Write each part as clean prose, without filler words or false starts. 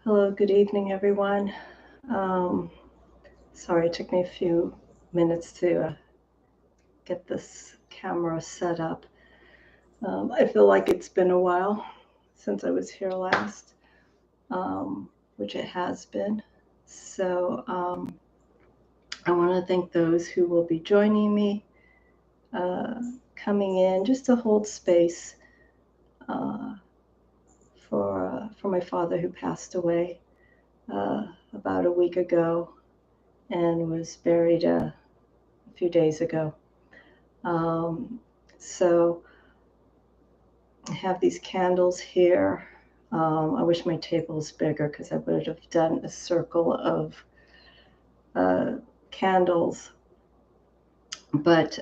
Hello, good evening, everyone. Sorry, it took me a few minutes to get this camera set up. I feel like it's been a while since I was here last, which it has been. So I want to thank those who will be joining me, coming in just to hold space uh, for my father who passed away about a week ago and was buried a few days ago. So I have these candles here. I wish my table was bigger because I would have done a circle of candles. But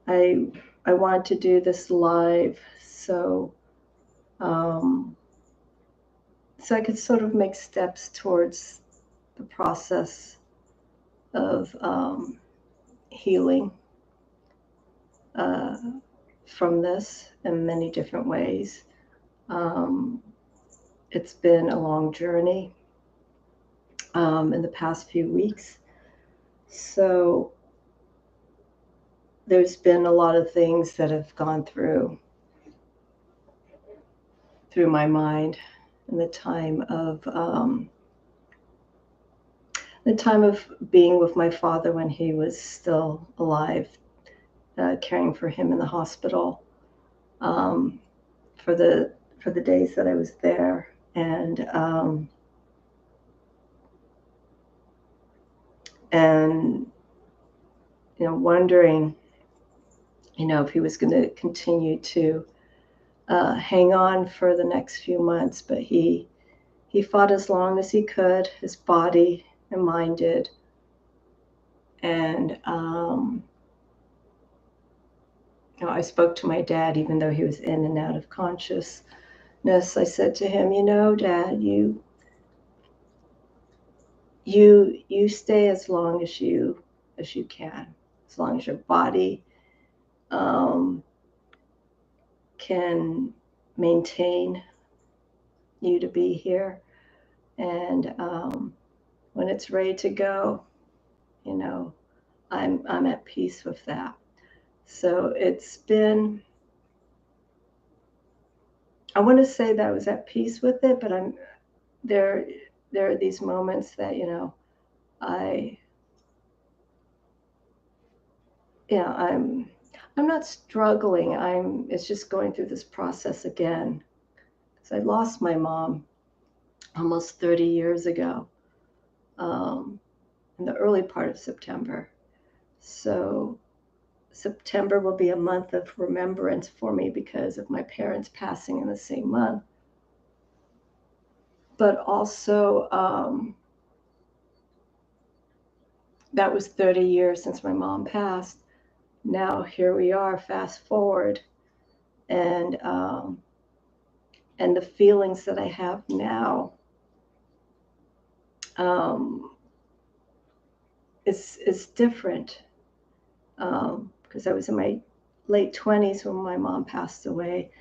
I wanted to do this live um, so I could sort of make steps towards the process of healing uh, from this in many different ways. Um, it's been a long journey in the past few weeks. So there's been a lot of things that have gone through my mind in the time of being with my father when he was still alive, caring for him in the hospital, for the days that I was there, and wondering if he was going to continue to hang on for the next few months, but he fought as long as he could, his body and mind did. And I spoke to my dad, even though he was in and out of consciousness. I said to him, Dad, you stay as long as you can, as long as your body can maintain you to be here. And when it's ready to go, I'm at peace with that. So it's been, I want to say that I was at peace with it, but there are these moments that I'm not struggling. It's just going through this process again, because I lost my mom almost 30 years ago, in the early part of September. So September will be a month of remembrance for me because of my parents passing in the same month. But also, that was 30 years since my mom passed. Now here we are, fast forward, and the feelings that I have now is different, because I was in my late 20s when my mom passed away,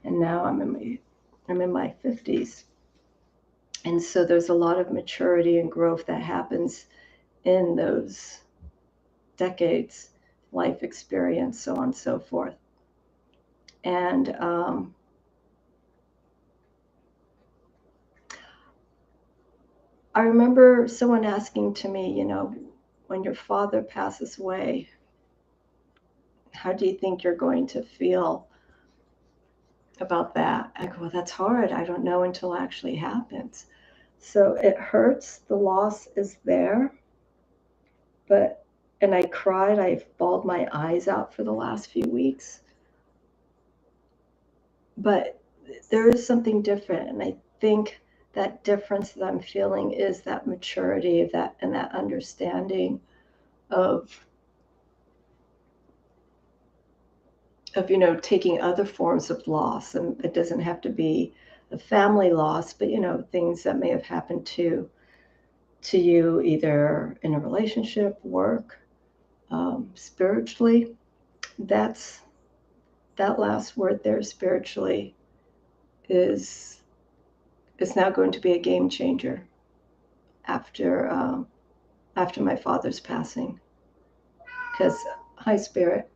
and now I'm in my 50s. And so there's a lot of maturity and growth that happens in those decades, life experience, so on and so forth. And I remember someone asking to me, when your father passes away, how do you think you're going to feel about that? I go, well, that's hard. I don't know until it actually happens. So it hurts. The loss is there. And I cried. I bawled my eyes out for the last few weeks. But there is something different. And I think that difference that I'm feeling is that maturity of that and that understanding of taking other forms of loss. And it doesn't have to be a family loss, but things that may have happened to you, either in a relationship, work, spiritually. That's that last word there spiritually is now going to be a game changer after my father's passing. Because, hi, Spirit.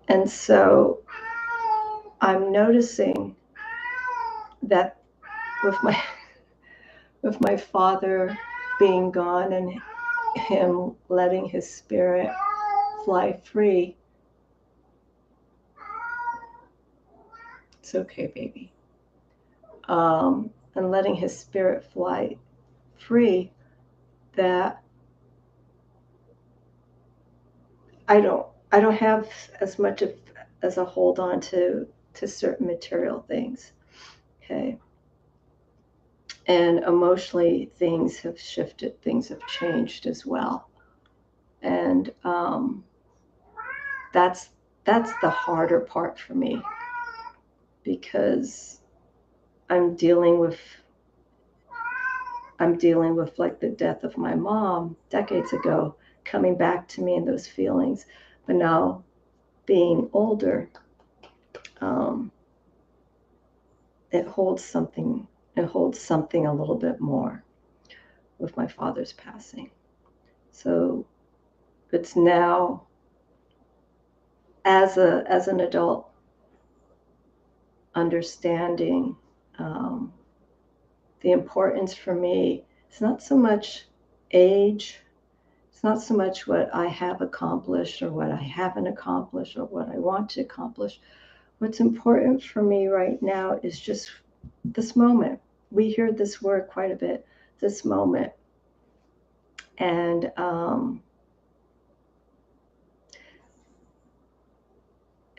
And so I'm noticing that with my father being gone and him letting his spirit fly free. It's okay, baby. And letting his spirit fly free, that I don't have as much as a hold on to certain material things. Okay. And emotionally, things have shifted, things have changed as well. And that's the harder part for me, because I'm dealing with like the death of my mom decades ago coming back to me, and those feelings. But now, being older, it holds something a little bit more with my father's passing. So it's now, as an adult, understanding the importance for me. It's not so much age, it's not so much what I have accomplished or what I haven't accomplished or what I want to accomplish. What's important for me right now is just this moment. We hear this word quite a bit, this moment. And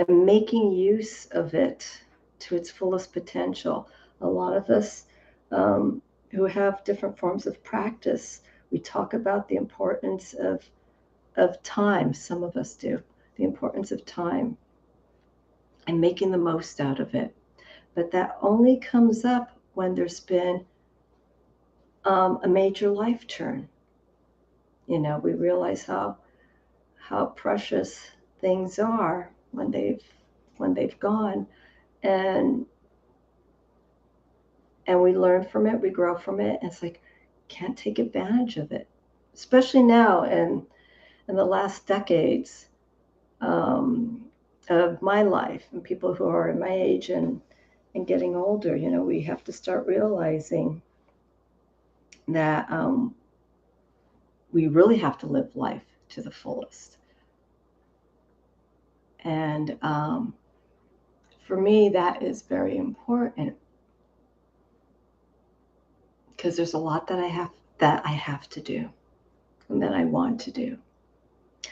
making use of it to its fullest potential. A lot of us who have different forms of practice, we talk about the importance of time. Some of us do, the importance of time and making the most out of it. But that only comes up when there's been a major life turn. You know, we realize how precious things are when they've gone, and we learn from it, we grow from it, and it's like, can't take advantage of it, especially now and in the last decades of my life, and people who are my age and getting older. You know, we have to start realizing that we really have to live life to the fullest. And for me, that is very important, because there's a lot that I have to do and that I want to do.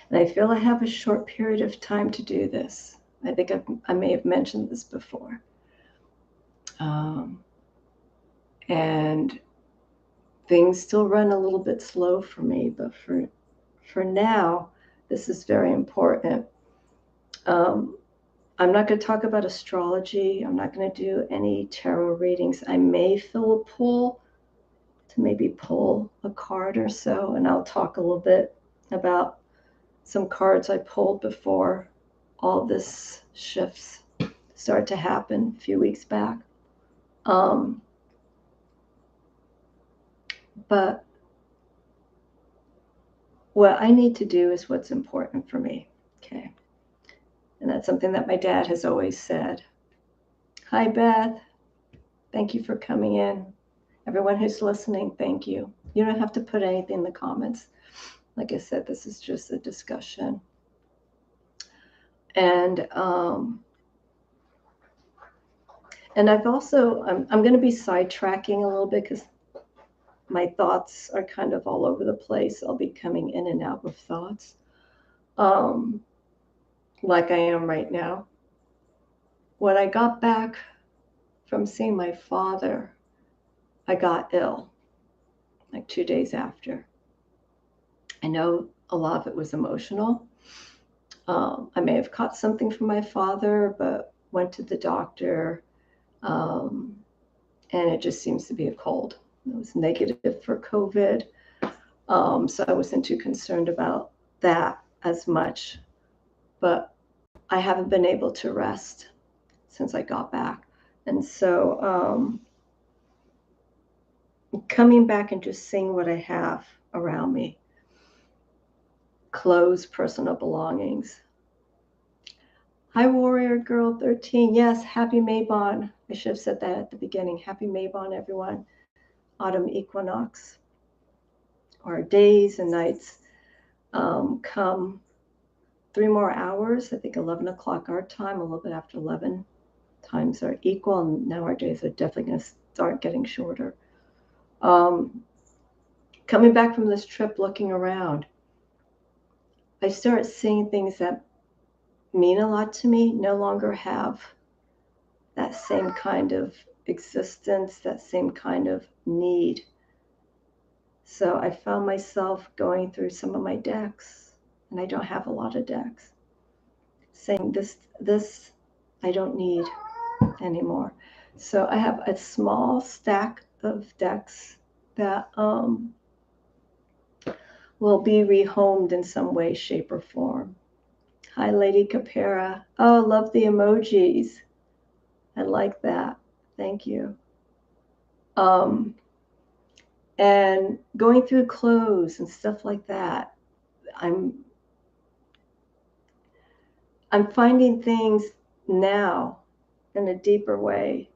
And I feel I have a short period of time to do this. I think I may have mentioned this before. And things still run a little bit slow for me, but for now, this is very important. I'm not going to talk about astrology. I'm not going to do any tarot readings. I may feel a pull to maybe pull a card or so, and I'll talk a little bit about some cards I pulled before all this shifts start to happen a few weeks back. But what I need to do is what's important for me. Okay. And that's something that my dad has always said. Hi, Beth. Thank you for coming in. Everyone who's listening, thank you. You don't have to put anything in the comments. Like I said, this is just a discussion. And I've also, I'm going to be sidetracking a little bit because my thoughts are kind of all over the place. I'll be coming in and out with thoughts, like I am right now. When I got back from seeing my father, I got ill, like 2 days after. I know a lot of it was emotional. I may have caught something from my father, but went to the doctor, and it just seems to be a cold. It was negative for COVID, so I wasn't too concerned about that as much. But I haven't been able to rest since I got back. And so coming back and just seeing what I have around me, clothes, personal belongings. Hi, Warrior Girl 13. Yes, happy Mabon. I should have said that at the beginning. Happy Mabon, everyone. Autumn equinox. Our days and nights come 3 more hours. I think 11 o'clock our time, a little bit after 11. Times are equal, and now our days are definitely going to start getting shorter. Coming back from this trip, looking around, I start seeing things that mean a lot to me no longer have that same kind of existence, that same kind of need. So I found myself going through some of my decks, and I don't have a lot of decks, saying this I don't need anymore. So I have a small stack of decks that will be rehomed in some way, shape, or form. Hi, Lady Capera. Oh, love the emojis. I like that. Thank you. And going through clothes and stuff like that, I'm finding things now in a deeper way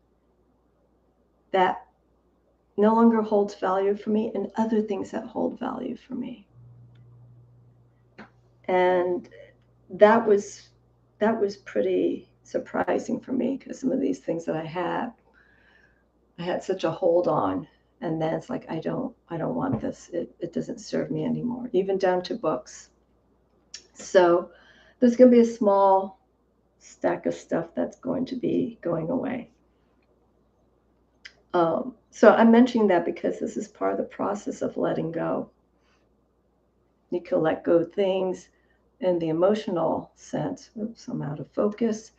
that no longer holds value for me, and other things that hold value for me. And that was pretty surprising for me, because some of these things that I had such a hold on, and then it's like I don't want this. It doesn't serve me anymore, even down to books. So there's going to be a small stack of stuff that's going to be going away. So I'm mentioning that because this is part of the process of letting go. You can let go of things in the emotional sense. Oops, I'm out of focus.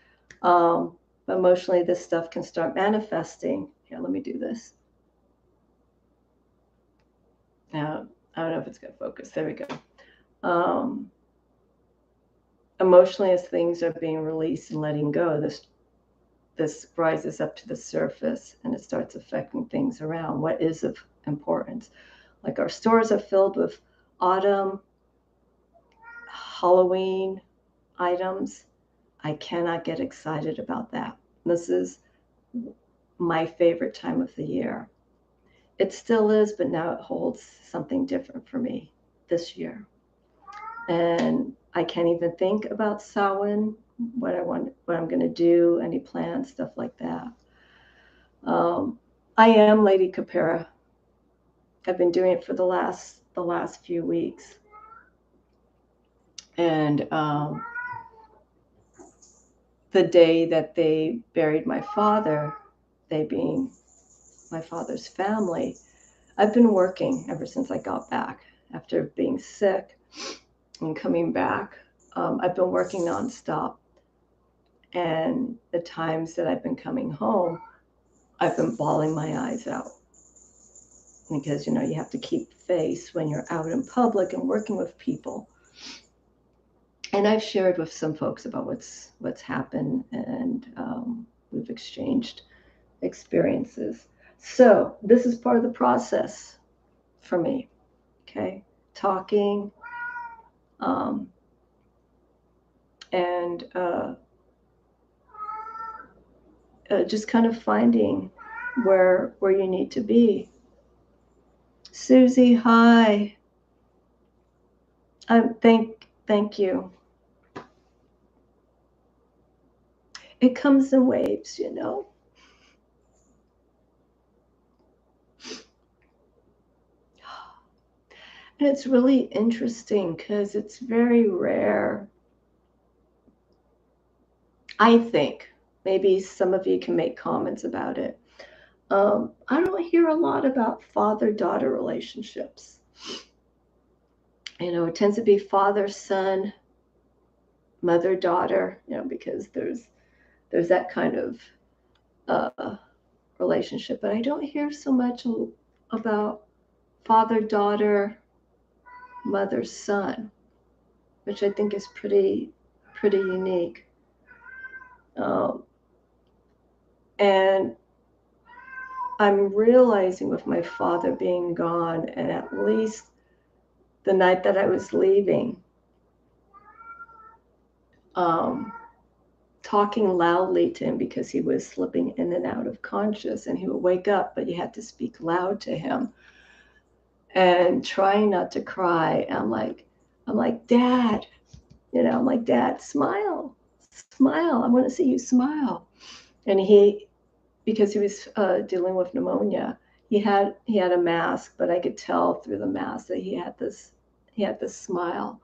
Emotionally, this stuff can start manifesting. Here, let me do this. Now, I don't know if it's going to focus. There we go. Emotionally, as things are being released and letting go, this rises up to the surface, and it starts affecting things around. What is of importance? Like our stores are filled with autumn, Halloween items. I cannot get excited about that. This is my favorite time of the year. It still is, but now it holds something different for me this year. And I can't even think about Samhain, what I'm going to do, any plans, stuff like that. I am Lady Capera. I've been doing it for the last few weeks. And the day that they buried my father, they being my father's family, I've been working ever since I got back after being sick and coming back. I've been working nonstop. And the times that I've been coming home, I've been bawling my eyes out. Because, you have to keep face when you're out in public and working with people. And I've shared with some folks about what's happened, and we've exchanged experiences. So this is part of the process for me. Okay, talking, and just kind of finding where you need to be. Susie, hi. Thank you. It comes in waves, And it's really interesting because it's very rare. I think maybe some of you can make comments about it. I don't hear a lot about father-daughter relationships. It tends to be father-son, mother-daughter, because there's that kind of relationship. But I don't hear so much about father-daughter, mother-son, which I think is pretty pretty unique. And I'm realizing with my father being gone, and at least the night that I was leaving, talking loudly to him because he was slipping in and out of conscious, and he would wake up, but you had to speak loud to him, and trying not to cry. I'm like, Dad, I'm like, Dad, smile, smile. I want to see you smile. And because he was dealing with pneumonia, he had a mask, but I could tell through the mask that he had this smile,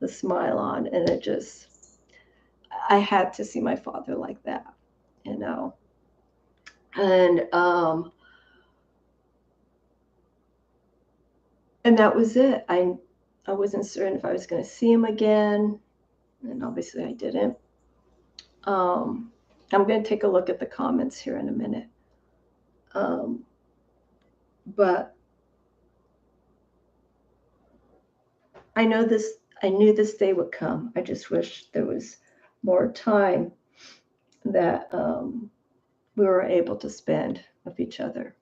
the smile on, and I had to see my father like that, you know. And and that was it. I wasn't certain if I was going to see him again, and obviously I didn't. I'm going to take a look at the comments here in a minute. But I knew this day would come. I just wish there was more time that we were able to spend with each other,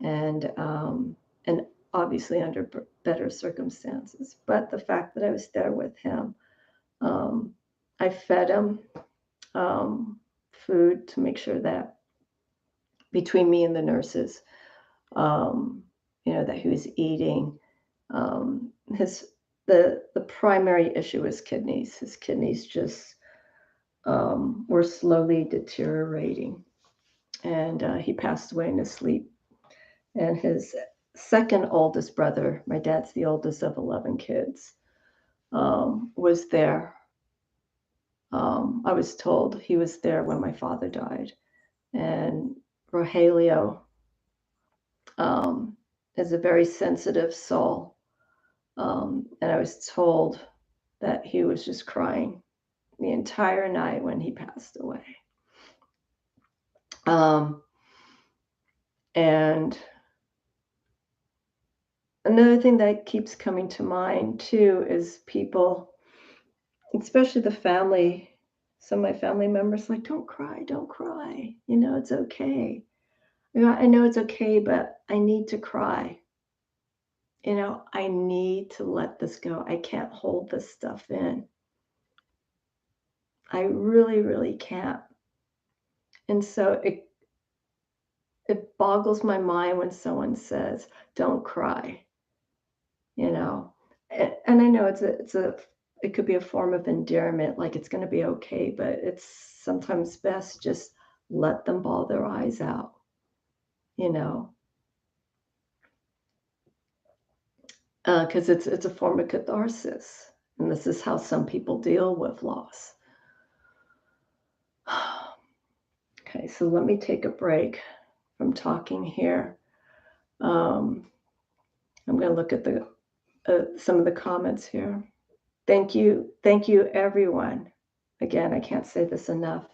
and obviously under better circumstances. But the fact that I was there with him, I fed him food to make sure that between me and the nurses, that he was eating. His the primary issue was kidneys. His kidneys just were slowly deteriorating, and he passed away in his sleep. And his second oldest brother, my dad's the oldest of 11 kids, was there. I was told he was there when my father died. And Rogelio is a very sensitive soul. And I was told that he was just crying the entire night when he passed away. And another thing that keeps coming to mind too is people, especially the family, some of my family members, like, don't cry, don't cry. It's okay. I know it's okay, but I need to cry. I need to let this go. I can't hold this stuff in. I really, really can't. And so it boggles my mind when someone says, "Don't cry," And I know it could be a form of endearment, like it's going to be okay, but it's sometimes best just let them bawl their eyes out, you know, because it's a form of catharsis, and this is how some people deal with loss. Okay, so let me take a break from talking here. I'm going to look at some of the comments here. Thank you, everyone. Again, I can't say this enough,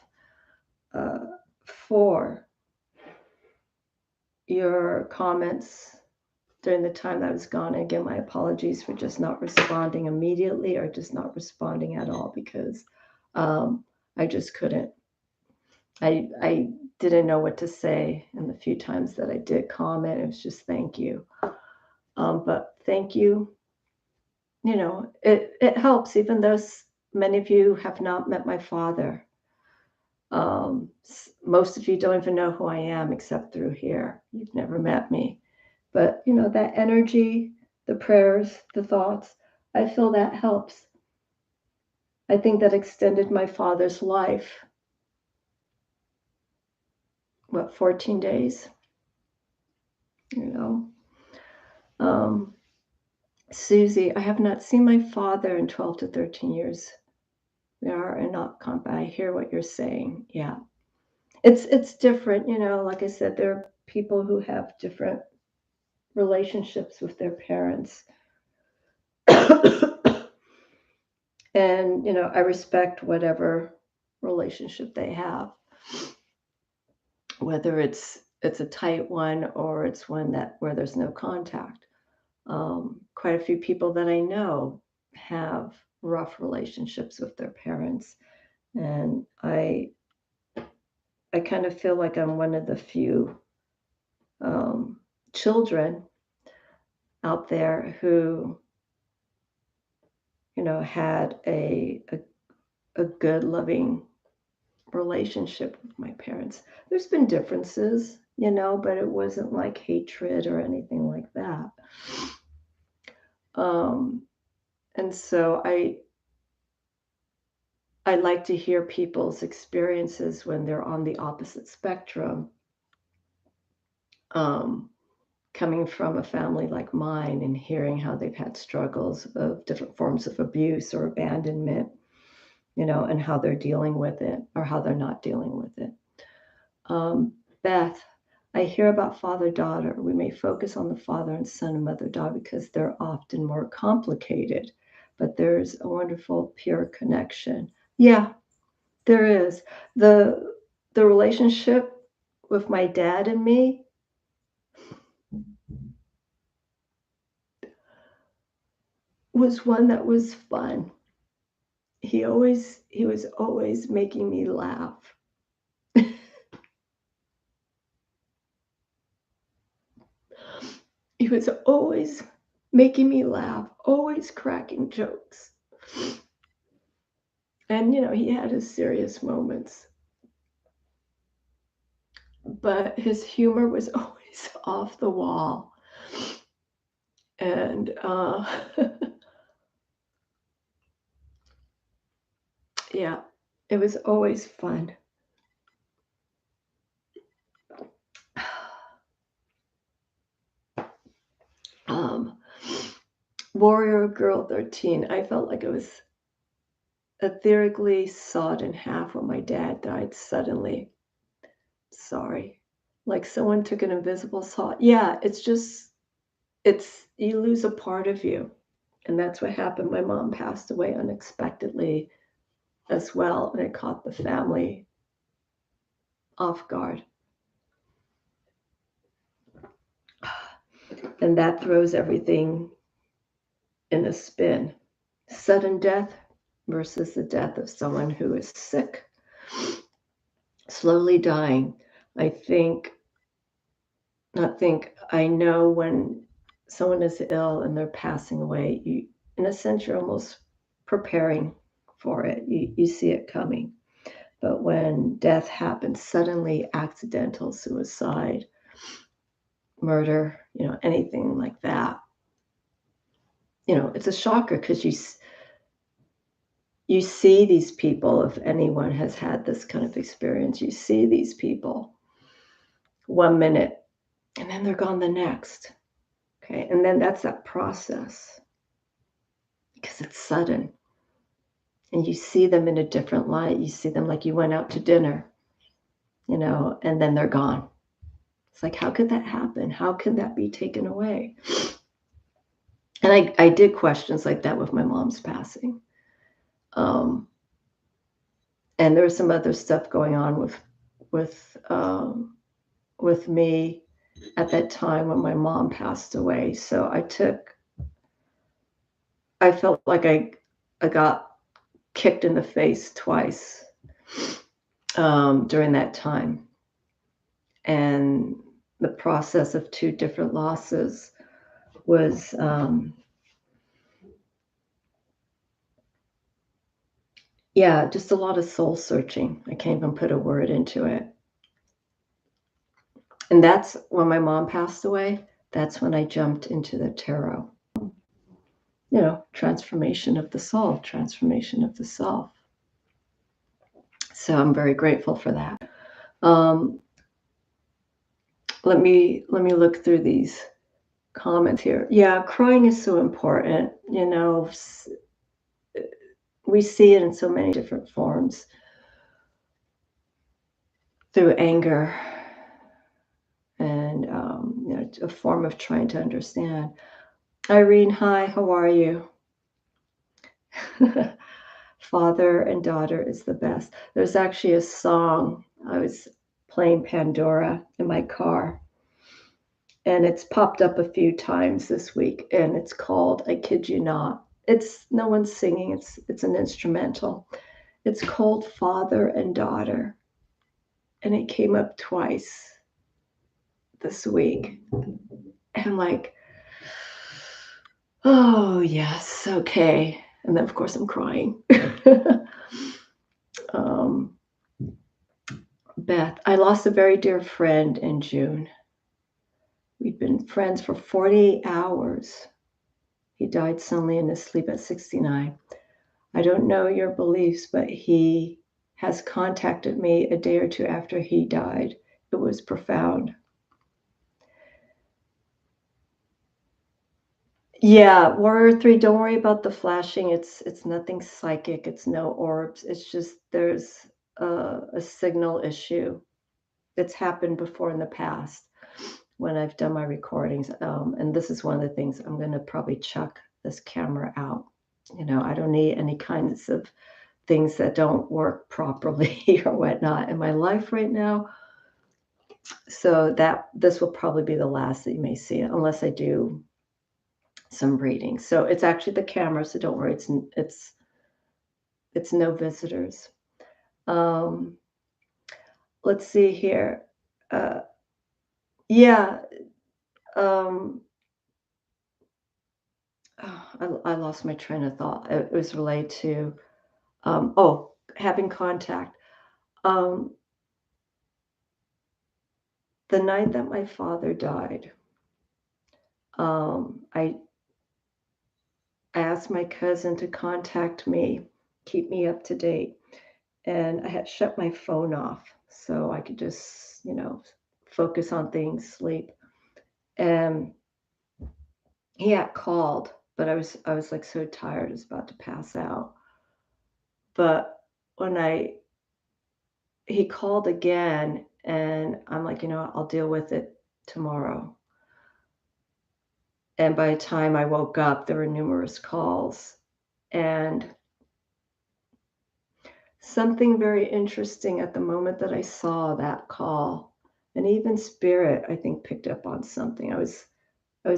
for your comments during the time that I was gone. Again, my apologies for just not responding immediately or just not responding at all, because I just couldn't. I didn't know what to say, and the few times that I did comment, it was just thank you. But thank you. It helps, even though many of you have not met my father. Most of you don't even know who I am except through here. You've never met me. But, that energy, the prayers, the thoughts, I feel that helps. I think that extended my father's life. 14 days? Susie, I have not seen my father in 12 to 13 years. We are not combat. I hear what you're saying. Yeah. It's different, like I said, there are people who have different relationships with their parents. And, I respect whatever relationship they have, whether it's a tight one or it's one where there's no contact. Quite a few people that I know have rough relationships with their parents. And I kind of feel like I'm one of the few children out there who, had a good, loving relationship with my parents. There's been differences, but it wasn't like hatred or anything like that. And so I like to hear people's experiences when they're on the opposite spectrum, coming from a family like mine and hearing how they've had struggles of different forms of abuse or abandonment, and how they're dealing with it or how they're not dealing with it. Beth, I hear about father-daughter. We may focus on the father and son and mother-daughter because they're often more complicated, but there's a wonderful, pure connection. Yeah, there is. The relationship with my dad and me was one that was fun. He was always making me laugh. He was always making me laugh, always cracking jokes. And he had his serious moments, but his humor was always off the wall. And yeah, it was always fun. Warrior Girl 13, I felt like it was etherically sawed in half when my dad died suddenly. Sorry. Like someone took an invisible saw. Yeah, you lose a part of you. And that's what happened. My mom passed away unexpectedly as well, and it caught the family off guard. And that throws everything in a spin. Sudden death versus the death of someone who is sick, slowly dying. I know when someone is ill and they're passing away, in a sense, you're almost preparing for it. You see it coming. But when death happens suddenly, accidental suicide, murder, anything like that, it's a shocker because you see these people. If anyone has had this kind of experience, you see these people 1 minute and then they're gone the next. Okay. And then that's that process because it's sudden. And you see them in a different light. You see them like you went out to dinner, and then they're gone. It's like, how could that happen? How can that be taken away? And I did questions like that with my mom's passing. And there was some other stuff going on with me at that time when my mom passed away. So I felt like I got kicked in the face twice during that time. And the process of 2 different losses was just a lot of soul searching. I can't even put a word into it. And that's when my mom passed away. That's when I jumped into the tarot. Transformation of the soul, transformation of the self. So I'm very grateful for that. Let me look through these comments here. Yeah, crying is so important. We see it in so many different forms. Through anger and a form of trying to understand. Irene, hi, how are you? Father and daughter is the best. There's actually a song. I was playing Pandora in my car, and it's popped up a few times this week, and it's called I Kid You Not. It's no one's singing. It's an instrumental. It's called Father and Daughter, and it came up twice this week. And I'm like, oh yes, okay. And then of course I'm crying. um, Beth, I lost a very dear friend in June. We'd been friends for 48 hours. He died suddenly in his sleep at 69. I don't know your beliefs, but he has contacted me a day or two after he died. It was profound. Yeah, Warrior 3, don't worry about the flashing. It's nothing psychic. It's no orbs. It's just there's a signal issue. It's happened before in the past when I've done my recordings. And this is one of the things I'm going to probably chuck this camera out. I don't need any kinds of things that don't work properly or whatnot in my life right now. So this will probably be the last that you may see, unless I do some reading. So it's actually the camera, so don't worry. It's no visitors. Um, let's see here. Yeah. Um, I lost my train of thought. It was related to having contact. Um, the night that my father died, I asked my cousin to contact me, keep me up to date. And I had shut my phone off so I could just, focus on things, sleep. And he had called, but I was like so tired, I was about to pass out. But when he called again, and I'm like, I'll deal with it tomorrow. And by the time I woke up, there were numerous calls. And something very interesting at the moment that I saw that call, and even spirit, I think, picked up on something. I was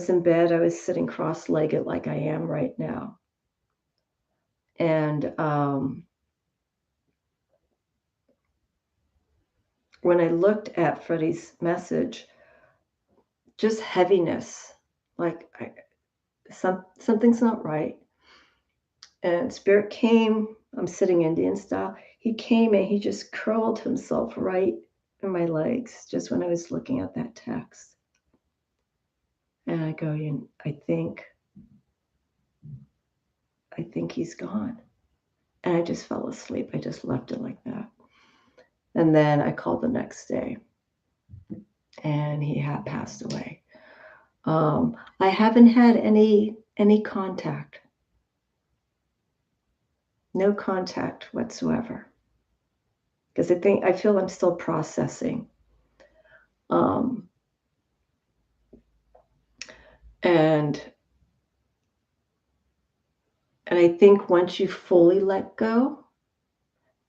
in bed, I was sitting cross-legged like I am right now. And when I looked at Freddie's message, just heaviness, like something's not right. And spirit came, I'm sitting Indian style. He came and he just curled himself right in my legs just when I was looking at that text. And I go, I think he's gone. And I just fell asleep. I just left it like that. And then I called the next day, and he had passed away. I haven't had any contact, no contact whatsoever, because I feel I'm still processing. And I think once you fully let go,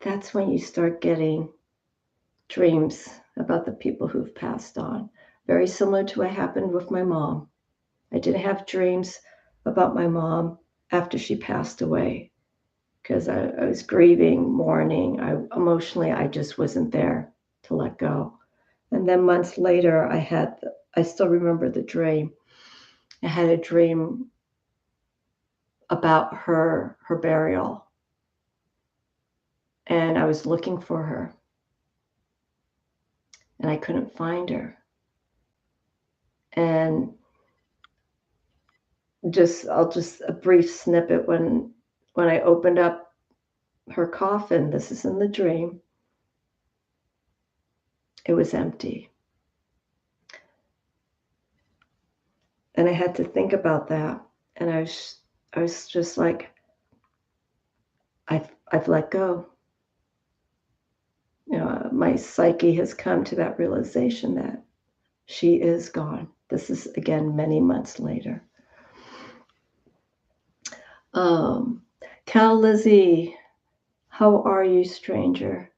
that's when you start getting dreams about the people who've passed on. Very similar to what happened with my mom. I didn't have dreams about my mom after she passed away because I was grieving, mourning. Emotionally, I just wasn't there to let go. And then months later, I still remember the dream. I had a dream about her burial. And I was looking for her. And I couldn't find her. And I'll just a brief snippet when I opened up her coffin, this is in the dream, it was empty. And I had to think about that. And I was just like, I've let go. My psyche has come to that realization that she is gone. This is, again, many months later. Cal Lizzie, how are you, stranger?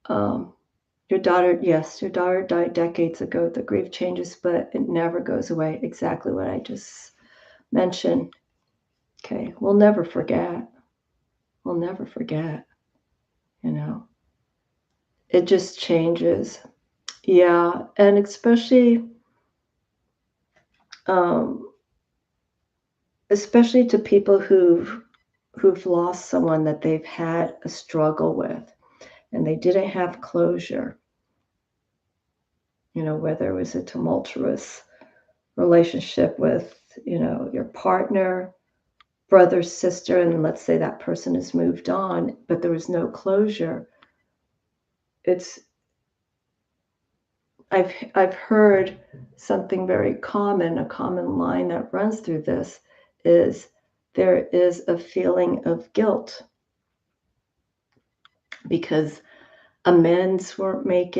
Your daughter died decades ago. The grief changes, but it never goes away. Exactly what I just mentioned. Okay, we'll never forget. We'll never forget, you know. It just changes. Yeah, and um, especially to people who've lost someone that they've had a struggle with and they didn't have closure, whether it was a tumultuous relationship with, your partner, brother, sister, and let's say that person has moved on, but there was no closure. It's I've heard something very common, a common line that runs through this is there is a feeling of guilt because amends weren't made.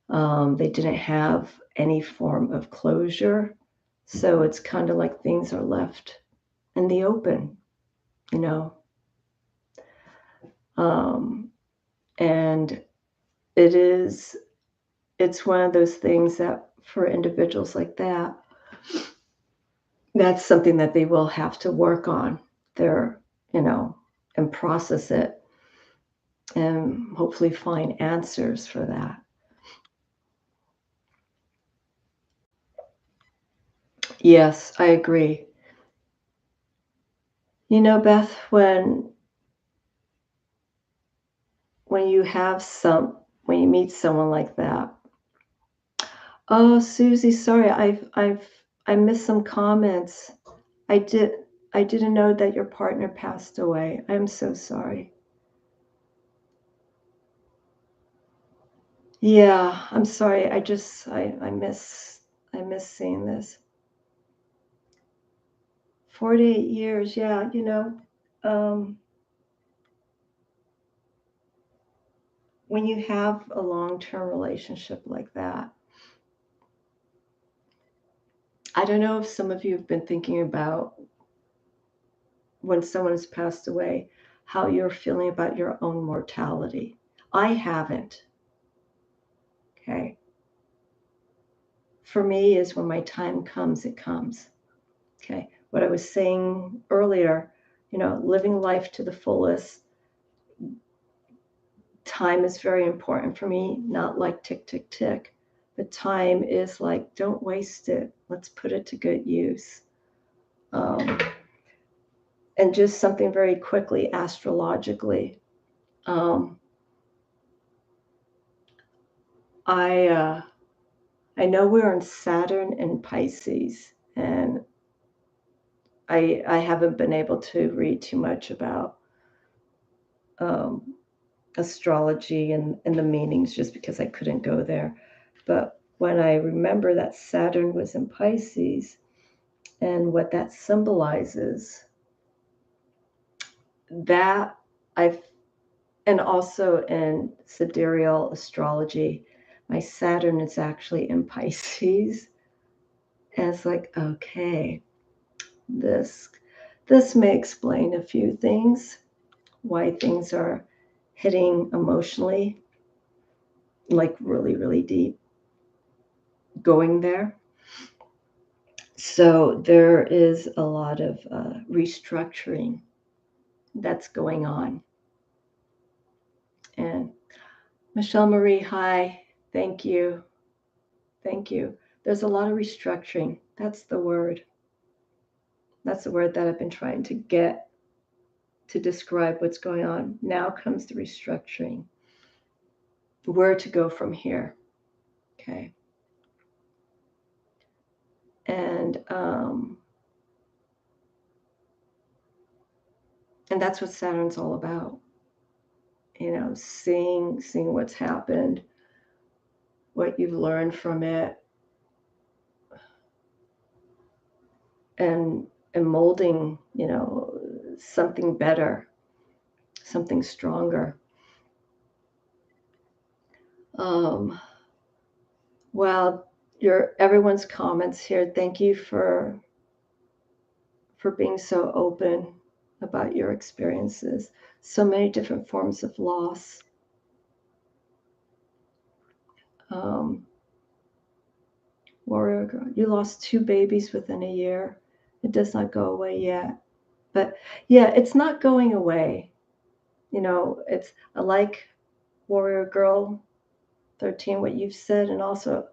They didn't have any form of closure. So it's kind of like things are left in the open, you know. And it's one of those things that for individuals like that, that's something that they will have to work on their, and process it and hopefully find answers for that. Yes, I agree. Beth, when you when you meet someone like that. Oh, Susie, sorry, I missed some comments. I did I didn't know that your partner passed away. I'm so sorry. Yeah, I'm sorry. I miss seeing this. 48 years, yeah, um, when you have a long-term relationship like that, I don't know if some of you have been thinking about when someone has passed away, how you're feeling about your own mortality. I haven't. Okay. For me is when my time comes, it comes. Okay. What I was saying earlier, living life to the fullest. Time is very important for me, not like tick, tick, tick. But time is like, don't waste it. Let's put it to good use. Um, and just something very quickly, astrologically. Um, I I know we're in Saturn and Pisces, and I haven't been able to read too much about um, astrology and the meanings just because I couldn't go there. But when I remember that Saturn was in Pisces and what that symbolizes, that I've, and also in sidereal astrology, my Saturn is actually in Pisces. And it's like, okay, this this may explain a few things, why things are hitting emotionally, like really, really deep, going there. So there is a lot of restructuring that's going on. And Michelle Marie, hi. Thank you. Thank you. There's a lot of restructuring. That's the word. That's the word that I've been trying to get to describe what's going on. Now comes the restructuring. Where to go from here. Okay. And and that's what Saturn's all about. Seeing what's happened, what you've learned from it, and molding, something better, something stronger. Um, well, your everyone's comments here. Thank you for being so open about your experiences. So many different forms of loss. Um, Warrior girl, you lost 2 babies within a year. It does not go away yet. But yeah, it's not going away. It's I like Warrior Girl 13, what you've said, and also,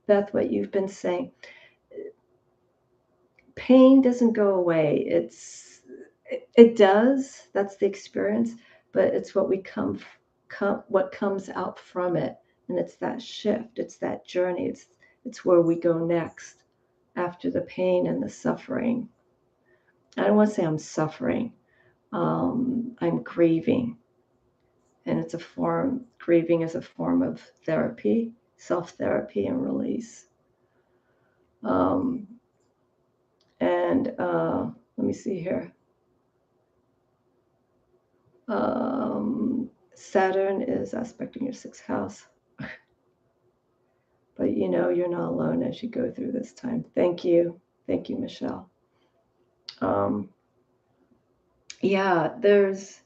Beth, what you've been saying. Pain doesn't go away. It does. That's the experience, but it's what what comes out from it, and it's that shift. It's that journey. It's where we go next after the pain and the suffering. I don't want to say I'm suffering. I'm grieving, and grieving is a form of therapy, self-therapy and release. Um, and let me see here. Saturn is aspecting your sixth house. But you're not alone as you go through this time. Thank you. Thank you, Michelle. Yeah, there's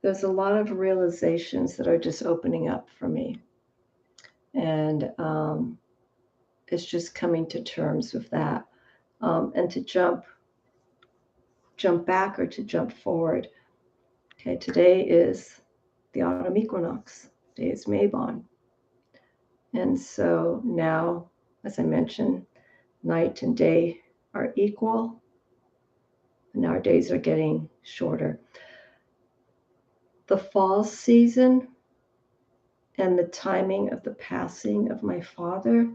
a lot of realizations that are just opening up for me. And it's just coming to terms with that. And to jump back or to jump forward. Okay, today is the autumn equinox. Today is Mabon. And so now, as I mentioned, night and day are equal, and our days are getting shorter. The fall season and the timing of the passing of my father,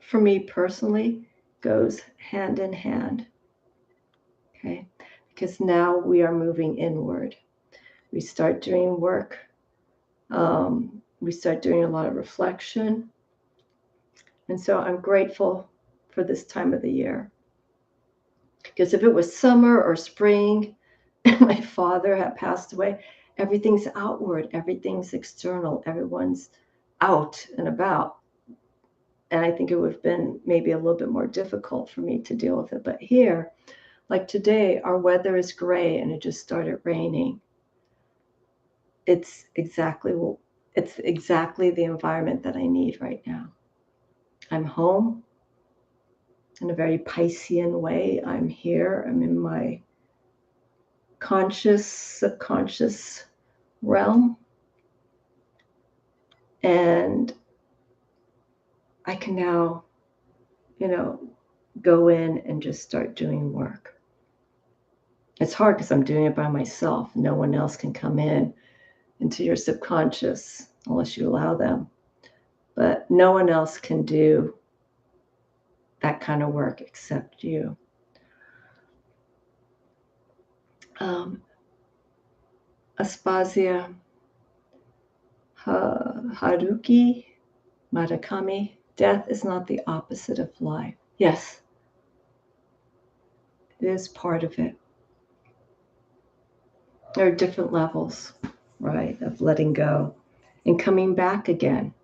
for me personally, goes hand in hand. Okay, because now we are moving inward. We start doing work. We start doing a lot of reflection. And so I'm grateful for this time of the year. Because if it was summer or spring and my father had passed away, everything's outward, everything's external, everyone's out and about. And I think it would have been maybe a little bit more difficult for me to deal with it. But here, like today, our weather is gray and it just started raining. It's exactly the environment that I need right now. I'm home in a very Piscean way. I'm here. I'm in my conscious, subconscious realm. And I can now, go in and just start doing work. It's hard because I'm doing it by myself. No one else can come into your subconscious unless you allow them. But no one else can do that kind of work except you. Aspasia Haruki Matakami, death is not the opposite of life. Yes, it is part of it. There are different levels, right, of letting go and coming back again.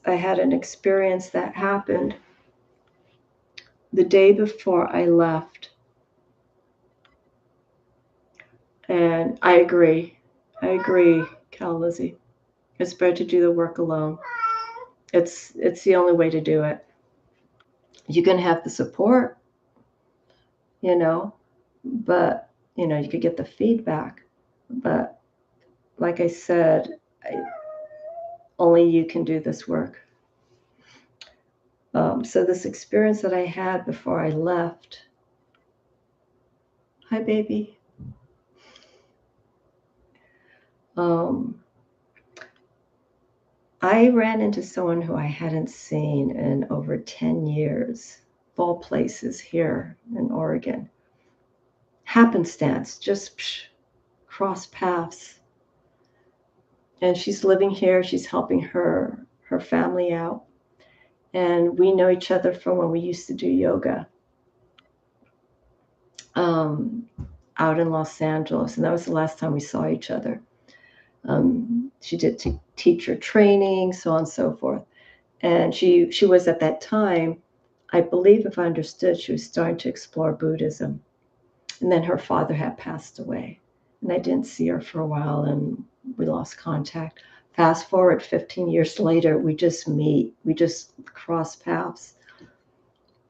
I had an experience that happened the day before I left. And I agree, Cal Lizzie. It's better to do the work alone. It's the only way to do it. You can have the support, but you could get the feedback. But like I said, only you can do this work. So this experience that I had before I left. Hi, baby. I ran into someone who I hadn't seen in over 10 years, of all places here in Oregon. Happenstance, just cross paths. And she's living here. She's helping her family out. And we know each other from when we used to do yoga out in Los Angeles. And that was the last time we saw each other. She did teacher training, so on and so forth. And she was at that time, I believe, if I understood, she was starting to explore Buddhism. And then her father had passed away. And I didn't see her for a while and we lost contact. Fast forward 15 years later, we just meet, we just cross paths.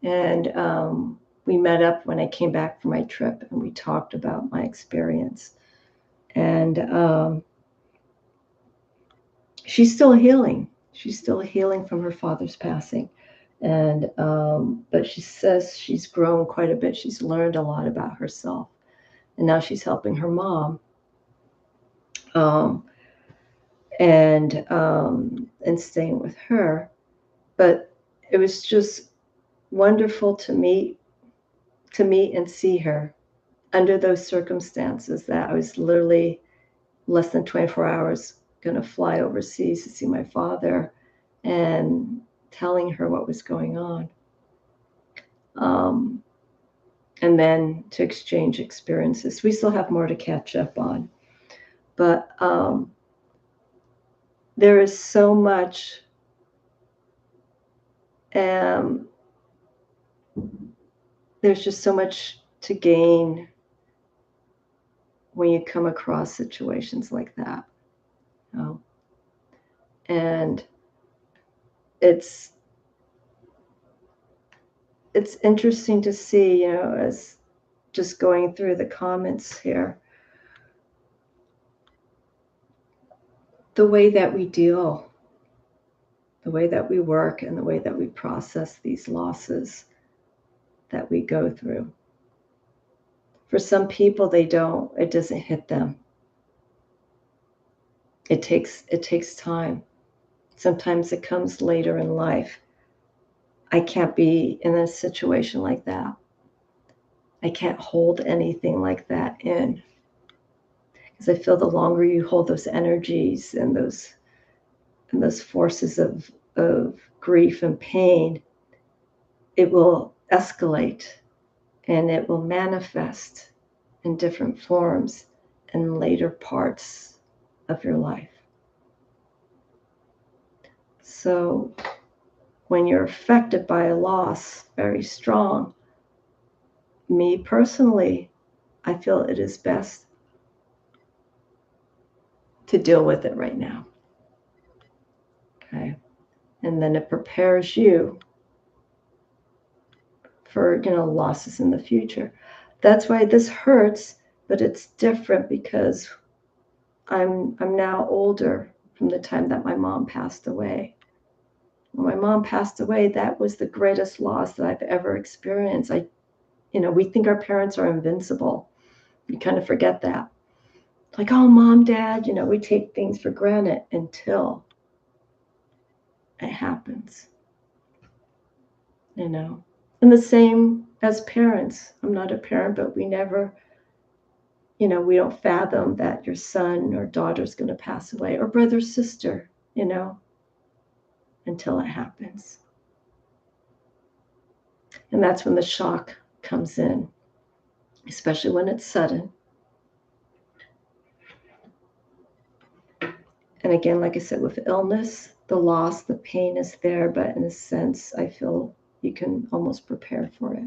And we met up when I came back from my trip, and we talked about my experience. And she's still healing. She's still healing from her father's passing. And but she says she's grown quite a bit. She's learned a lot about herself. And now she's helping her mom. Um, and staying with her. But it was just wonderful to meet and see her under those circumstances, that I was literally less than 24 hours going to fly overseas to see my father, and telling her what was going on. And then to exchange experiences. We still have more to catch up on. But there is so much there's just so much to gain when you come across situations like that. You know? And it's interesting to see, you know, as just going through the comments here, the way that we deal, the way that we work, and the way that we process these losses that we go through. For some people, it doesn't hit them. It takes time. Sometimes it comes later in life. I can't be in a situation like that. I can't hold anything like that in. Because I feel the longer you hold those energies and those forces of grief and pain, it will escalate, and it will manifest in different forms in later parts of your life. So when you're affected by a loss very strong, me personally, I feel it is best to deal with it right now. Okay. And then it prepares you for, you know, losses in the future. That's why this hurts, but it's different because I'm now older from the time that my mom passed away. When my mom passed away, that was the greatest loss that I've ever experienced. We think our parents are invincible. You kind of forget that. Like, oh, mom, dad, we take things for granted until it happens. And the same as parents. I'm not a parent, but we never, we don't fathom that your son or daughter is going to pass away, or brother, sister, until it happens. And that's when the shock comes in, especially when it's sudden. And again, like I said, with illness, the loss, the pain is there, but in a sense, I feel you can almost prepare for it.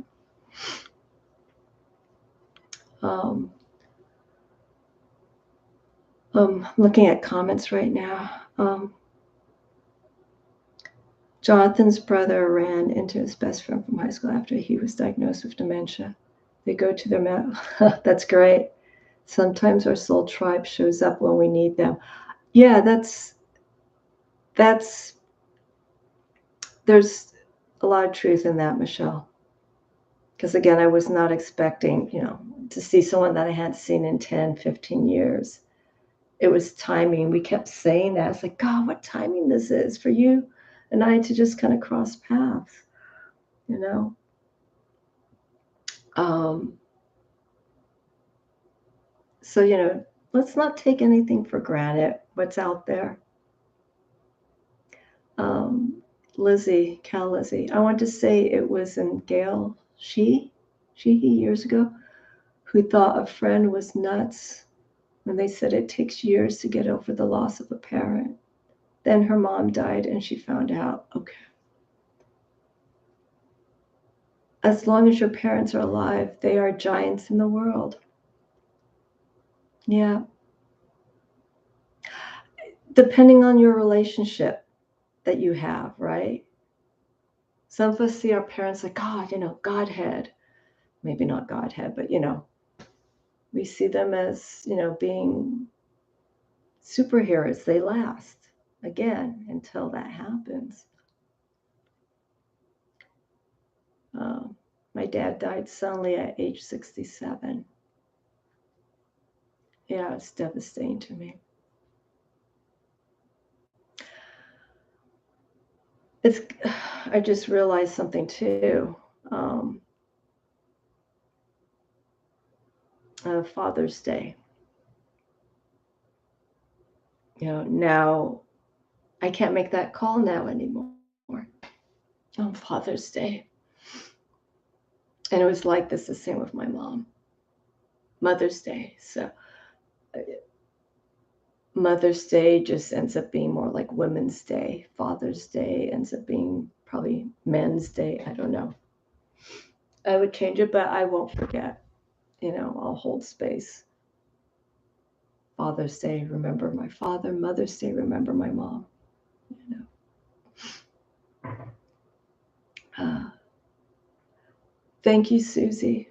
Looking at comments right now. Jonathan's brother ran into his best friend from high school after he was diagnosed with dementia. They go to their That's great. Sometimes our soul tribe shows up when we need them. Yeah, there's a lot of truth in that, Michelle. Because again, I was not expecting, to see someone that I hadn't seen in 10, 15 years. It was timing. We kept saying that. It's like, God, what timing this is for you and I to just kind of cross paths, So, let's not take anything for granted, what's out there. Cal Lizzie, I want to say it was in Gail Sheehy years ago, who thought a friend was nuts when they said it takes years to get over the loss of a parent. Then her mom died and she found out, okay, as long as your parents are alive, they are giants in the world. Yeah. depending on your relationship that you have, right? Some of us see our parents like, God, Godhead. Maybe not Godhead, but, we see them as, being superheroes. They last, again, until that happens. My dad died suddenly at age 67. Yeah, it's devastating to me. I just realized something too. Father's Day. Now I can't make that call now anymore on Father's Day. And it was like this, the same with my mom. Mother's Day. So Mother's Day just ends up being more like Women's Day. Father's Day ends up being probably Men's Day. I don't know. I would change it, but I won't forget. I'll hold space. Father's Day, remember my father. Mother's Day, remember my mom. Thank you, Susie.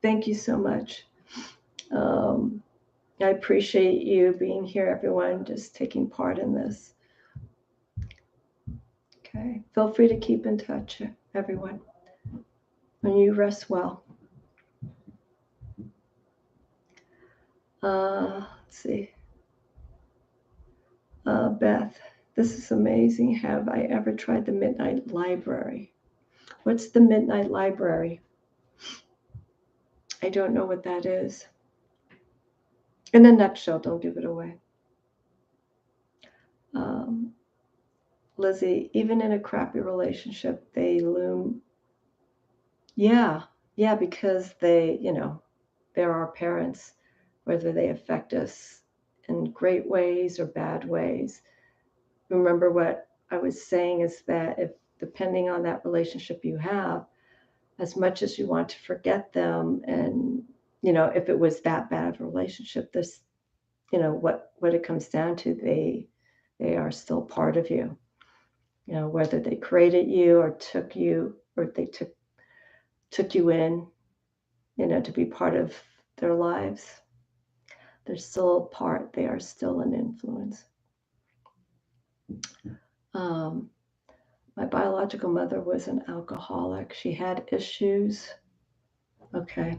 Thank you so much. I appreciate you being here, everyone, just taking part in this. Okay. Feel free to keep in touch, everyone. And you rest well. Let's see. Beth, this is amazing. Have I ever tried the Midnight Library? What's the Midnight Library? I don't know what that is. In a nutshell, don't give it away. Lizzie, even in a crappy relationship, they loom. Yeah, because they're our parents, whether they affect us in great ways or bad ways. Remember what I was saying is that if, depending on that relationship you have, as much as you want to forget them, and if it was that bad of a relationship, this, what it comes down to, they are still part of you. Whether they created you or took you, or they took you in, to be part of their lives. They're still a part. They are still an influence. My biological mother was an alcoholic. She had issues. Okay.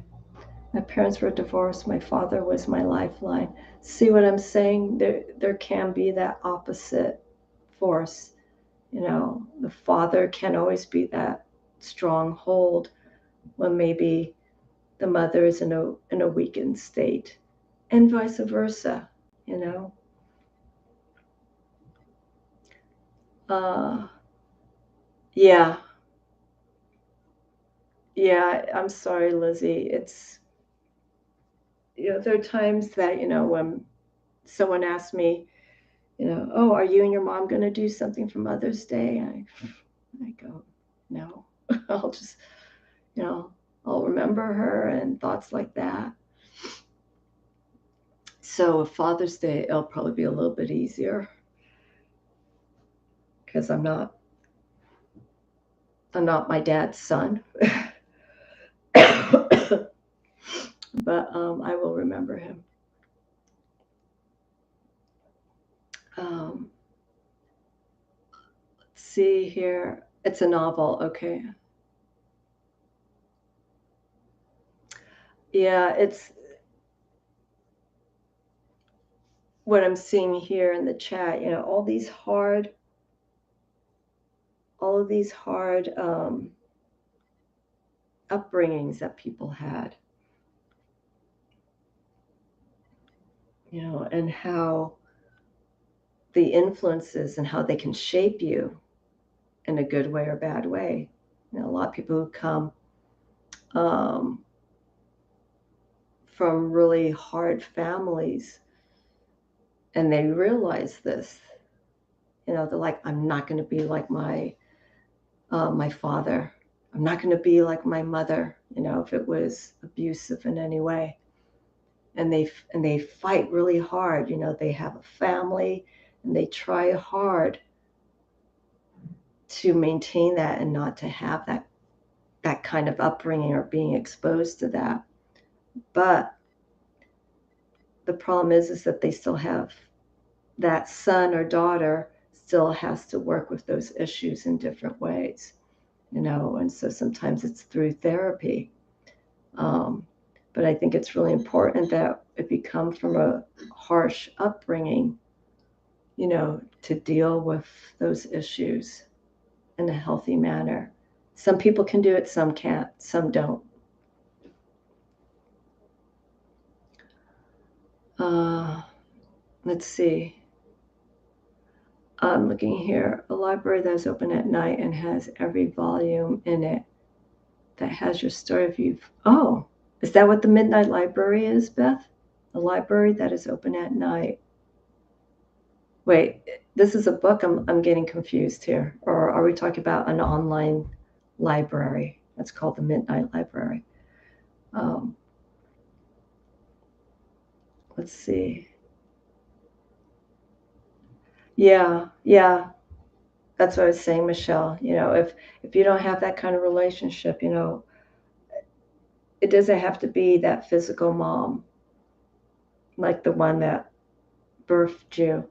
My parents were divorced. My father was my lifeline. See what I'm saying? There can be that opposite force. The father can always be that stronghold when maybe the mother is in a weakened state, and vice versa. Yeah, I'm sorry, Lizzie. It's there are times that when someone asks me, oh, are you and your mom going to do something for Mother's Day? I go, no. I'll just, I'll remember her and thoughts like that. So Father's Day, it'll probably be a little bit easier because I'm not my dad's son. But I will remember him. Let's see here. It's a novel. Okay. Yeah, it's what I'm seeing here in the chat. All of these hard upbringings that people had. And how the influences and how they can shape you in a good way or bad way. A lot of people who come from really hard families, and they realize this. They're like, I'm not going to be like my father. I'm not going to be like my mother. If it was abusive in any way, and they fight really hard. They have a family and they try hard to maintain that and not to have that kind of upbringing or being exposed to that. But the problem is that they still have that son or daughter still has to work with those issues in different ways, and so sometimes it's through therapy. But I think it's really important that if you come from a harsh upbringing, to deal with those issues in a healthy manner. Some people can do it, some can't, some don't. Let's see. I'm looking here. A library that's open at night and has every volume in it that has your story if you've. Oh, is that what the Midnight Library is, Beth? A library that is open at night. Wait, this is a book? I'm getting confused here. Or are we talking about an online library? That's called the Midnight Library. Let's see. Yeah. That's what I was saying, Michelle. If you don't have that kind of relationship, it doesn't have to be that physical mom, like the one that birthed you.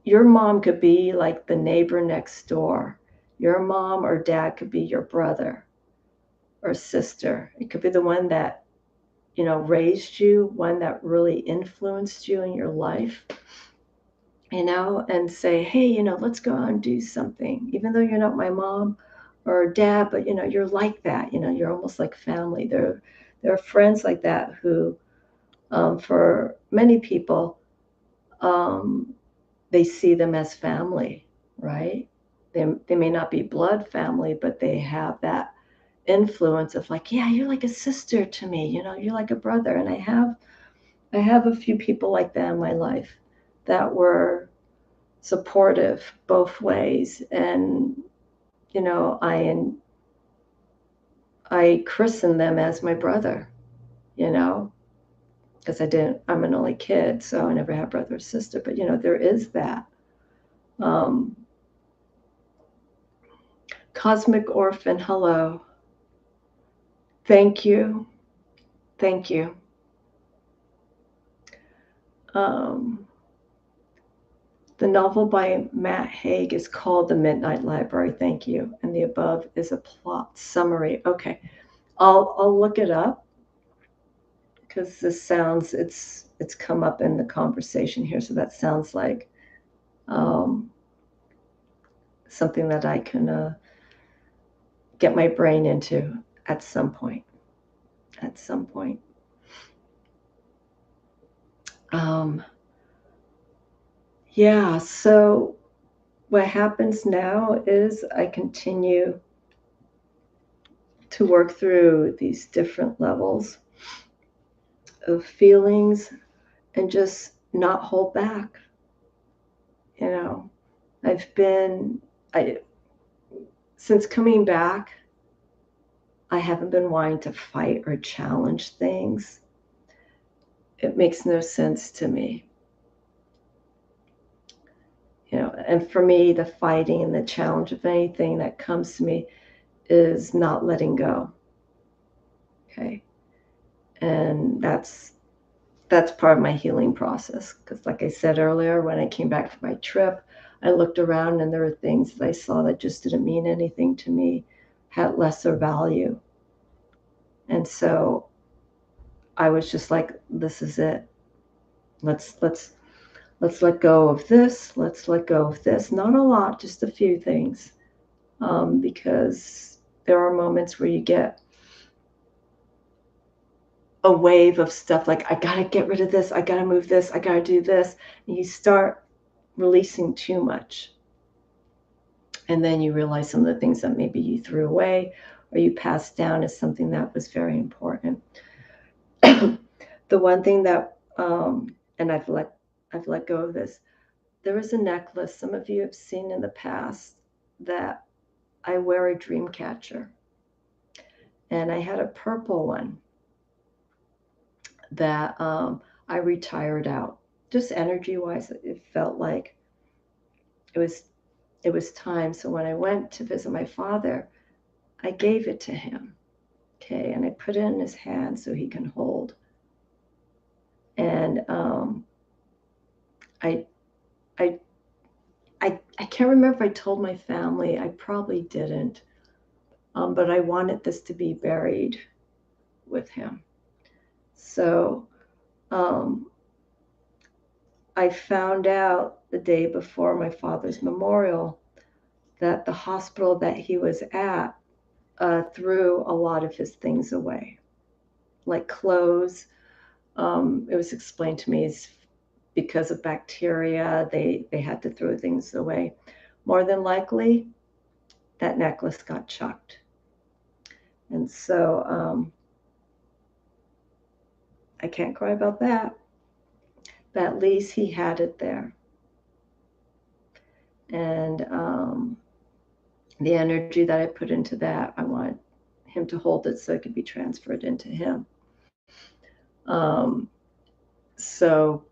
Your mom could be like the neighbor next door. Your mom or dad could be your brother or sister. It could be the one that, raised you, one that really influenced you in your life, and say, hey, let's go out and do something. Even though you're not my mom or dad, but, you're like that, you're almost like family. There are friends like that who, for many people, they see them as family, right? They may not be blood family, but they have that influence of like, yeah, you're like a sister to me, you're like a brother. And I have a few people like that in my life that were supportive both ways. And, I christened them as my brother, because I'm an only kid, so I never had brother or sister, but, there is that. Cosmic Orphan, hello. Thank you. Thank you. The novel by Matt Haig is called The Midnight Library. Thank you. And the above is a plot summary. Okay. I'll look it up because this sounds, it's come up in the conversation here. So that sounds like something that I can get my brain into at some point. Yeah, so what happens now is I continue to work through these different levels of feelings and just not hold back. Since coming back, I haven't been wanting to fight or challenge things. It makes no sense to me. And for me, the fighting and the challenge of anything that comes to me is not letting go. Okay. And that's part of my healing process. Because like I said earlier, when I came back from my trip, I looked around and there were things that I saw that just didn't mean anything to me, had lesser value. And so I was just like, this is it. Let's let go of this. Let's let go of this. Not a lot, just a few things. Because there are moments where you get a wave of stuff like, I got to get rid of this. I got to move this. I got to do this. And you start releasing too much. And then you realize some of the things that maybe you threw away or you passed down as something that was very important. The one thing that, and I've let go of this. There is a necklace some of you have seen in the past that I wear, a dream catcher. And I had a purple one that I retired out. Just energy-wise, it felt like it was time. So when I went to visit my father, I gave it to him, okay, and I put it in his hand so he can hold. And I, I, I can't remember if I told my family. I probably didn't, but I wanted this to be buried with him. So I found out the day before my father's memorial that the hospital that he was at threw a lot of his things away, like clothes. It was explained to me is because of bacteria, they had to throw things away. More than likely, that necklace got chucked. And so I can't cry about that, but at least he had it there. And the energy that I put into that, I want him to hold it so it could be transferred into him. So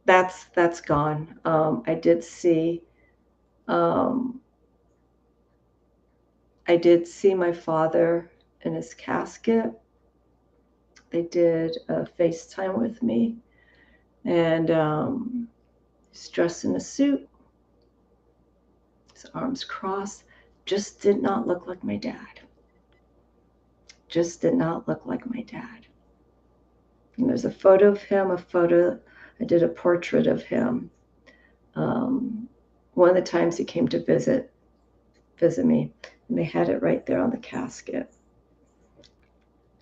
that's gone. I did see my father in his casket. They did a FaceTime with me, and he's dressed in a suit, his arms crossed. Just did not look like my dad. Just did not look like my dad. And there's a photo of him, I did a portrait of him. One of the times he came to visit me, and they had it right there on the casket.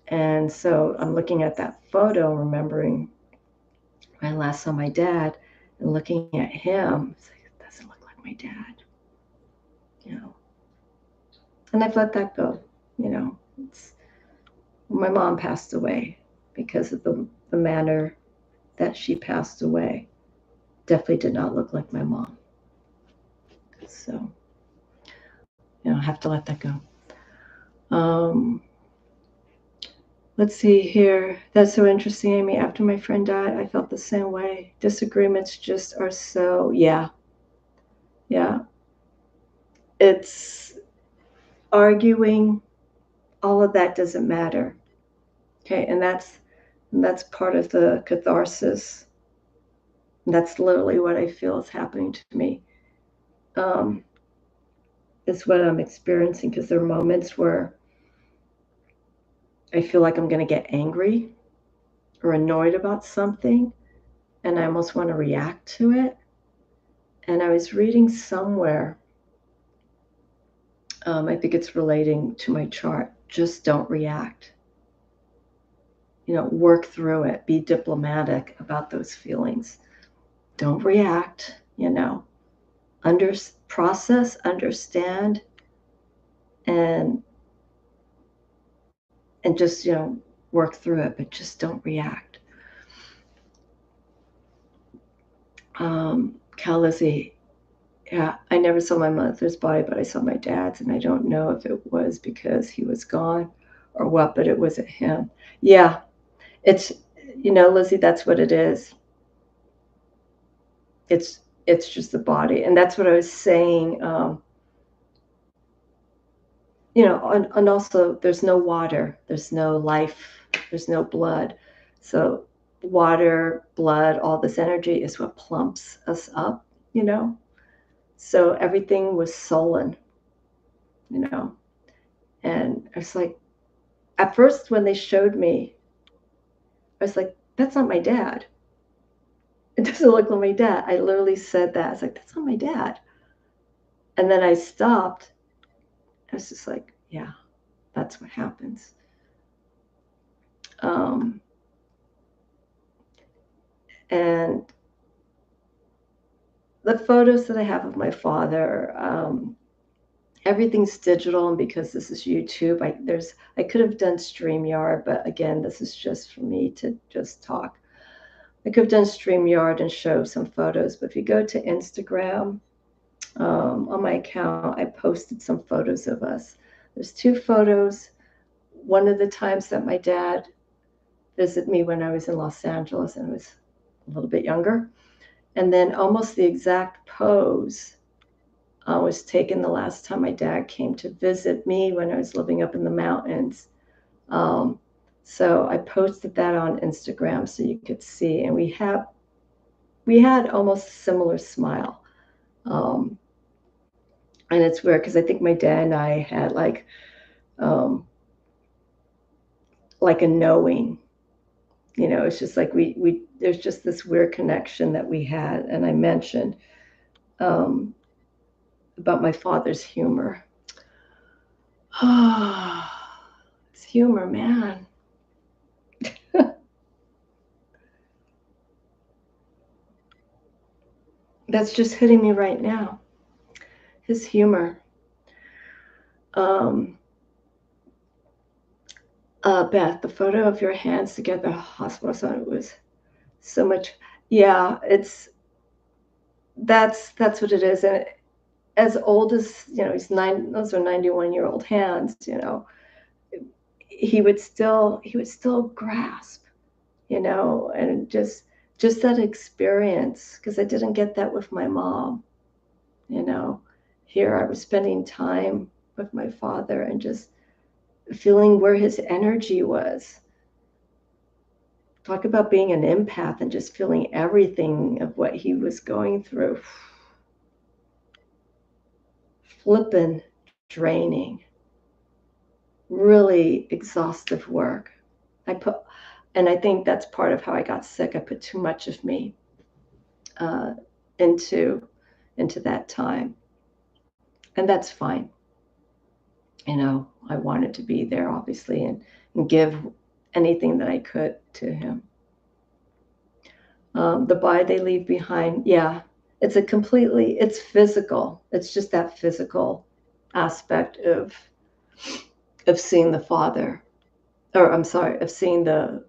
And so I'm looking at that photo, remembering when I last saw my dad, and looking at him, it's like, it doesn't look like my dad, you know. And I've let that go, you know. My mom passed away because of the manner that she passed away. Definitely did not look like my mom. So, I have to let that go. Let's see here. That's so interesting, Amy. After my friend died, I felt the same way. Disagreements just are so, yeah. It's arguing, all of that doesn't matter. Okay, and that's part of the catharsis. That's literally what I feel is happening to me. It's what I'm experiencing, because there are moments where I feel like I'm going to get angry or annoyed about something, and I almost want to react to it. And I was reading somewhere, I think it's relating to my chart, just don't react. Work through it, be diplomatic about those feelings. Don't react, process, understand, and just, work through it, but just don't react. Cal Lizzie, yeah, I never saw my mother's body, but I saw my dad's, and I don't know if it was because he was gone or what, but it wasn't him. Yeah, it's, Lizzie, that's what it is. It's just the body, and that's what I was saying. And also there's no water, there's no life, there's no blood. So water, blood, all this energy is what plumps us up, So everything was sullen, and it's like, at first when they showed me, I was like, that's not my dad. It doesn't look like my dad. I literally said that. I was like, that's not my dad. And then I stopped. I was just like, yeah, that's what happens. And the photos that I have of my father, everything's digital, and because this is YouTube, I could have done StreamYard, but again, this is just for me to just talk. I could have done StreamYard and show some photos, but if you go to Instagram, on my account, I posted some photos of us. There's 2 photos. One of the times that my dad visit me when I was in Los Angeles and I was a little bit younger. And then almost the exact pose was taken the last time my dad came to visit me when I was living up in the mountains. So I posted that on Instagram so you could see, and we had almost a similar smile. And it's weird because I think my dad and I had like a knowing, it's just like we there's just this weird connection that we had. And I mentioned about my father's humor. It's humor, man. That's just hitting me right now. His humor. Beth, the photo of your hands together, hospital, so it was so much. Yeah, that's what it is. And as old as, he's those are 91-year-old hands, he would still grasp, and just that experience, because I didn't get that with my mom. Here I was spending time with my father and just feeling where his energy was. Talk about being an empath and just feeling everything of what he was going through. Flippin' draining. Really exhaustive work. And I think that's part of how I got sick. I put too much of me into that time. And that's fine. I wanted to be there, obviously, and give anything that I could to him. The body they leave behind, yeah, it's physical. It's just that physical aspect of seeing the father, or I'm sorry, of seeing the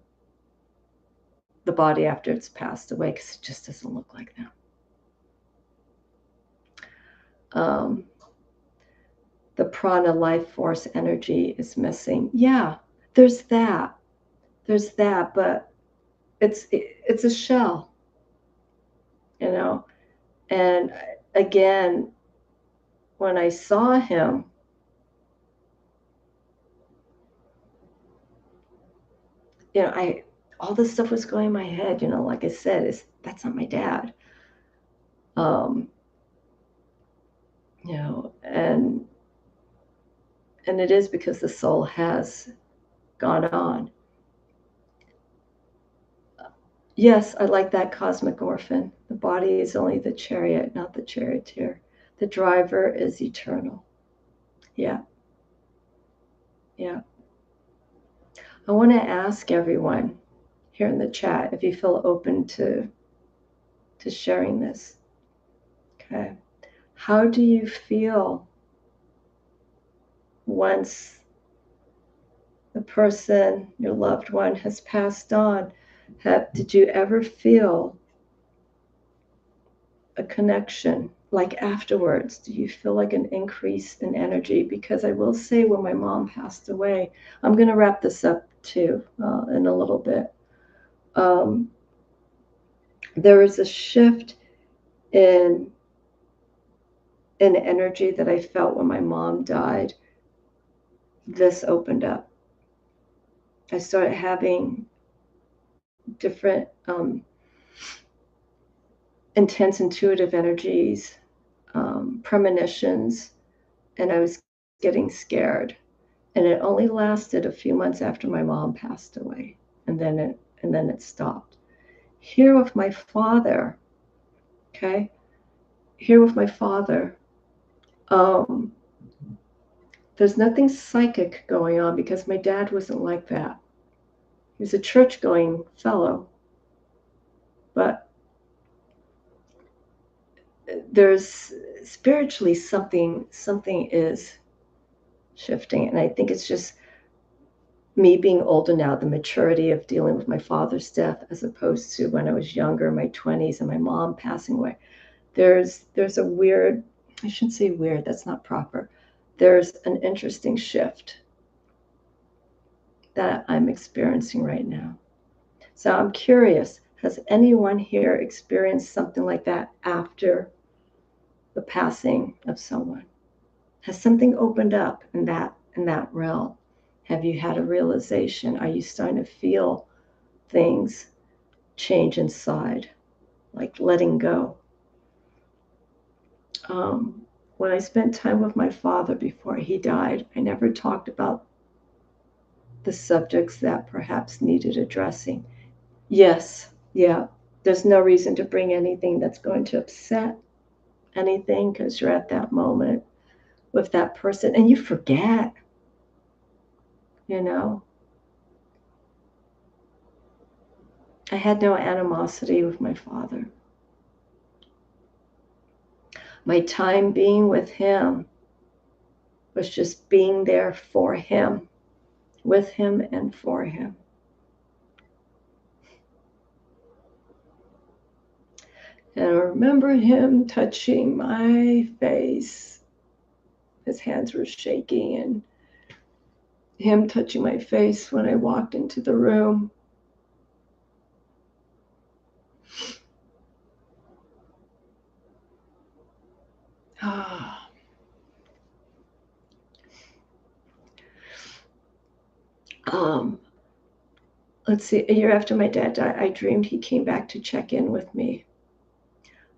body after it's passed away, because it just doesn't look like them. The prana, life force, energy is missing. Yeah, there's that, but it's a shell, and again, when I saw him, all this stuff was going in my head, like I said, that's not my dad. And it is because the soul has gone on. Yes, I like that, cosmic orphan. The body is only the chariot, not the charioteer. The driver is eternal. Yeah. I want to ask everyone here in the chat if you feel open to sharing this. Okay. How do you feel once the person, your loved one, has passed on? Did you ever feel a connection, like afterwards? Do you feel like an increase in energy? Because I will say, when my mom passed away, I'm going to wrap this up too in a little bit. There was a shift in energy that I felt when my mom died. This opened up. I started having different intense intuitive energies, premonitions, and I was getting scared. And it only lasted a few months after my mom passed away, and then it stopped. Here with my father, okay? Here with my father, there's nothing psychic going on, because my dad wasn't like that. He was a church-going fellow, but there's spiritually something is shifting, and I think it's just me being older now, the maturity of dealing with my father's death, as opposed to when I was younger, in my 20s, and my mom passing away. There's a weird, I shouldn't say weird, that's not proper. There's an interesting shift that I'm experiencing right now. So I'm curious, has anyone here experienced something like that after the passing of someone? Has something opened up in that realm? Have you had a realization? Are you starting to feel things change inside, like letting go? When I spent time with my father before he died, I never talked about the subjects that perhaps needed addressing. Yes, yeah, there's no reason to bring anything that's going to upset anything because you're at that moment with that person and you forget, you know. I had no animosity with my father. My time being with him was just being there for him, with him and for him. And I remember him touching my face. His hands were shaking, and him touching my face when I walked into the room. um, let's see, a year after my dad died, I dreamed he came back to check in with me.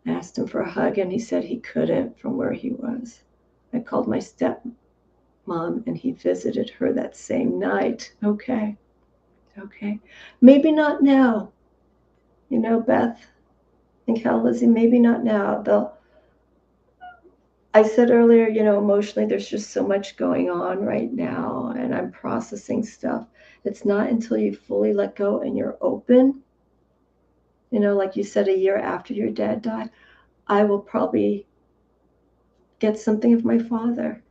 I asked him for a hug, and he said he couldn't from where he was. I called my stepmom, and he visited her that same night. Okay. Maybe not now. You know, Beth and Cal, Lizzie, maybe not now. I said earlier, emotionally, there's just so much going on right now, and I'm processing stuff. It's not until you fully let go and you're open, like you said, a year after your dad died, I will probably get something of my father.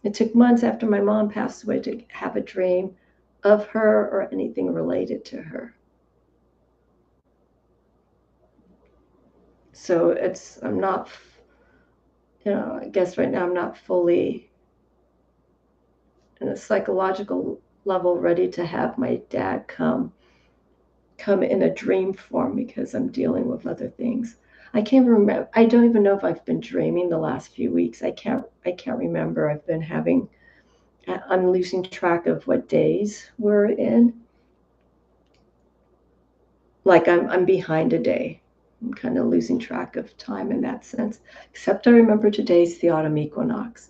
It took months after my mom passed away to have a dream of her or anything related to her. So I'm not, I guess right now I'm not fully in a psychological level ready to have my dad come in a dream form because I'm dealing with other things. I can't remember. I don't even know if I've been dreaming the last few weeks. I can't remember. I'm losing track of what days we're in. Like I'm behind a day. I'm kind of losing track of time in that sense. Except I remember today's the autumn equinox.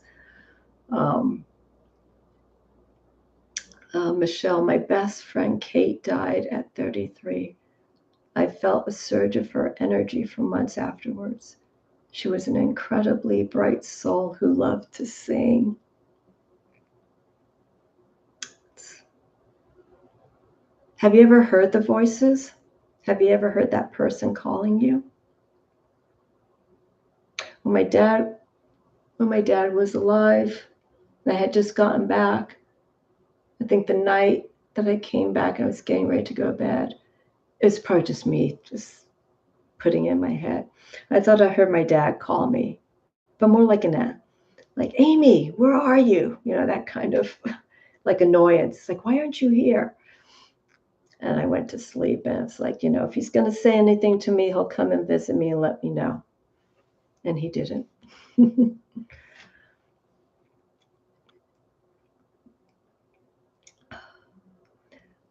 Michelle, my best friend Kate, died at 33. I felt a surge of her energy for months afterwards. She was an incredibly bright soul who loved to sing. Have you ever heard the voices? Have you ever heard that person calling you? When my dad was alive, I had just gotten back. I think the night that I came back, I was getting ready to go to bed. It was probably just me, just putting in my head. I thought I heard my dad call me, but more like like, Amy, where are you? That kind of like annoyance. Like, why aren't you here? And I went to sleep, and it's like, if he's going to say anything to me, he'll come and visit me and let me know. And he didn't.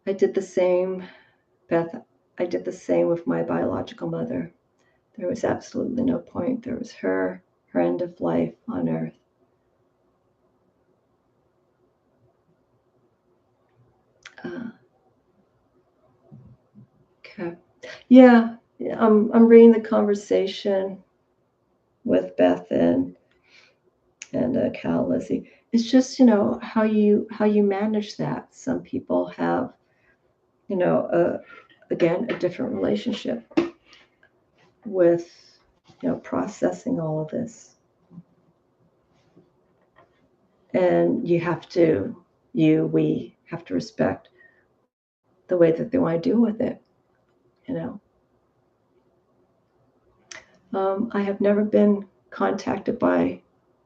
I did the same, Beth. I did the same with my biological mother. There was absolutely no point. There was her end of life on earth. Okay. Yeah, I'm reading the conversation with Beth and Cal, Lizzie. It's just how you manage that. Some people have again a different relationship with processing all of this, and we have to respect the way that they want to deal with it. I have never been contacted by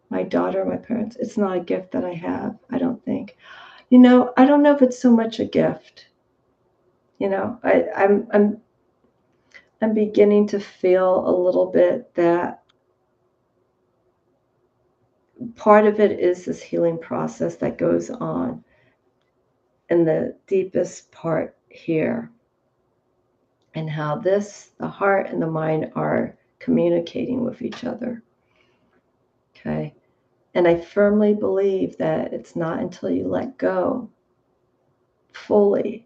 my daughter, my parents. It's not a gift that I have, I don't think. I don't know if it's so much a gift. You know, I'm beginning to feel a little bit that part of it is this healing process that goes on in the deepest part here, and how the heart and the mind are communicating with each other. Okay. And I firmly believe that it's not until you let go fully.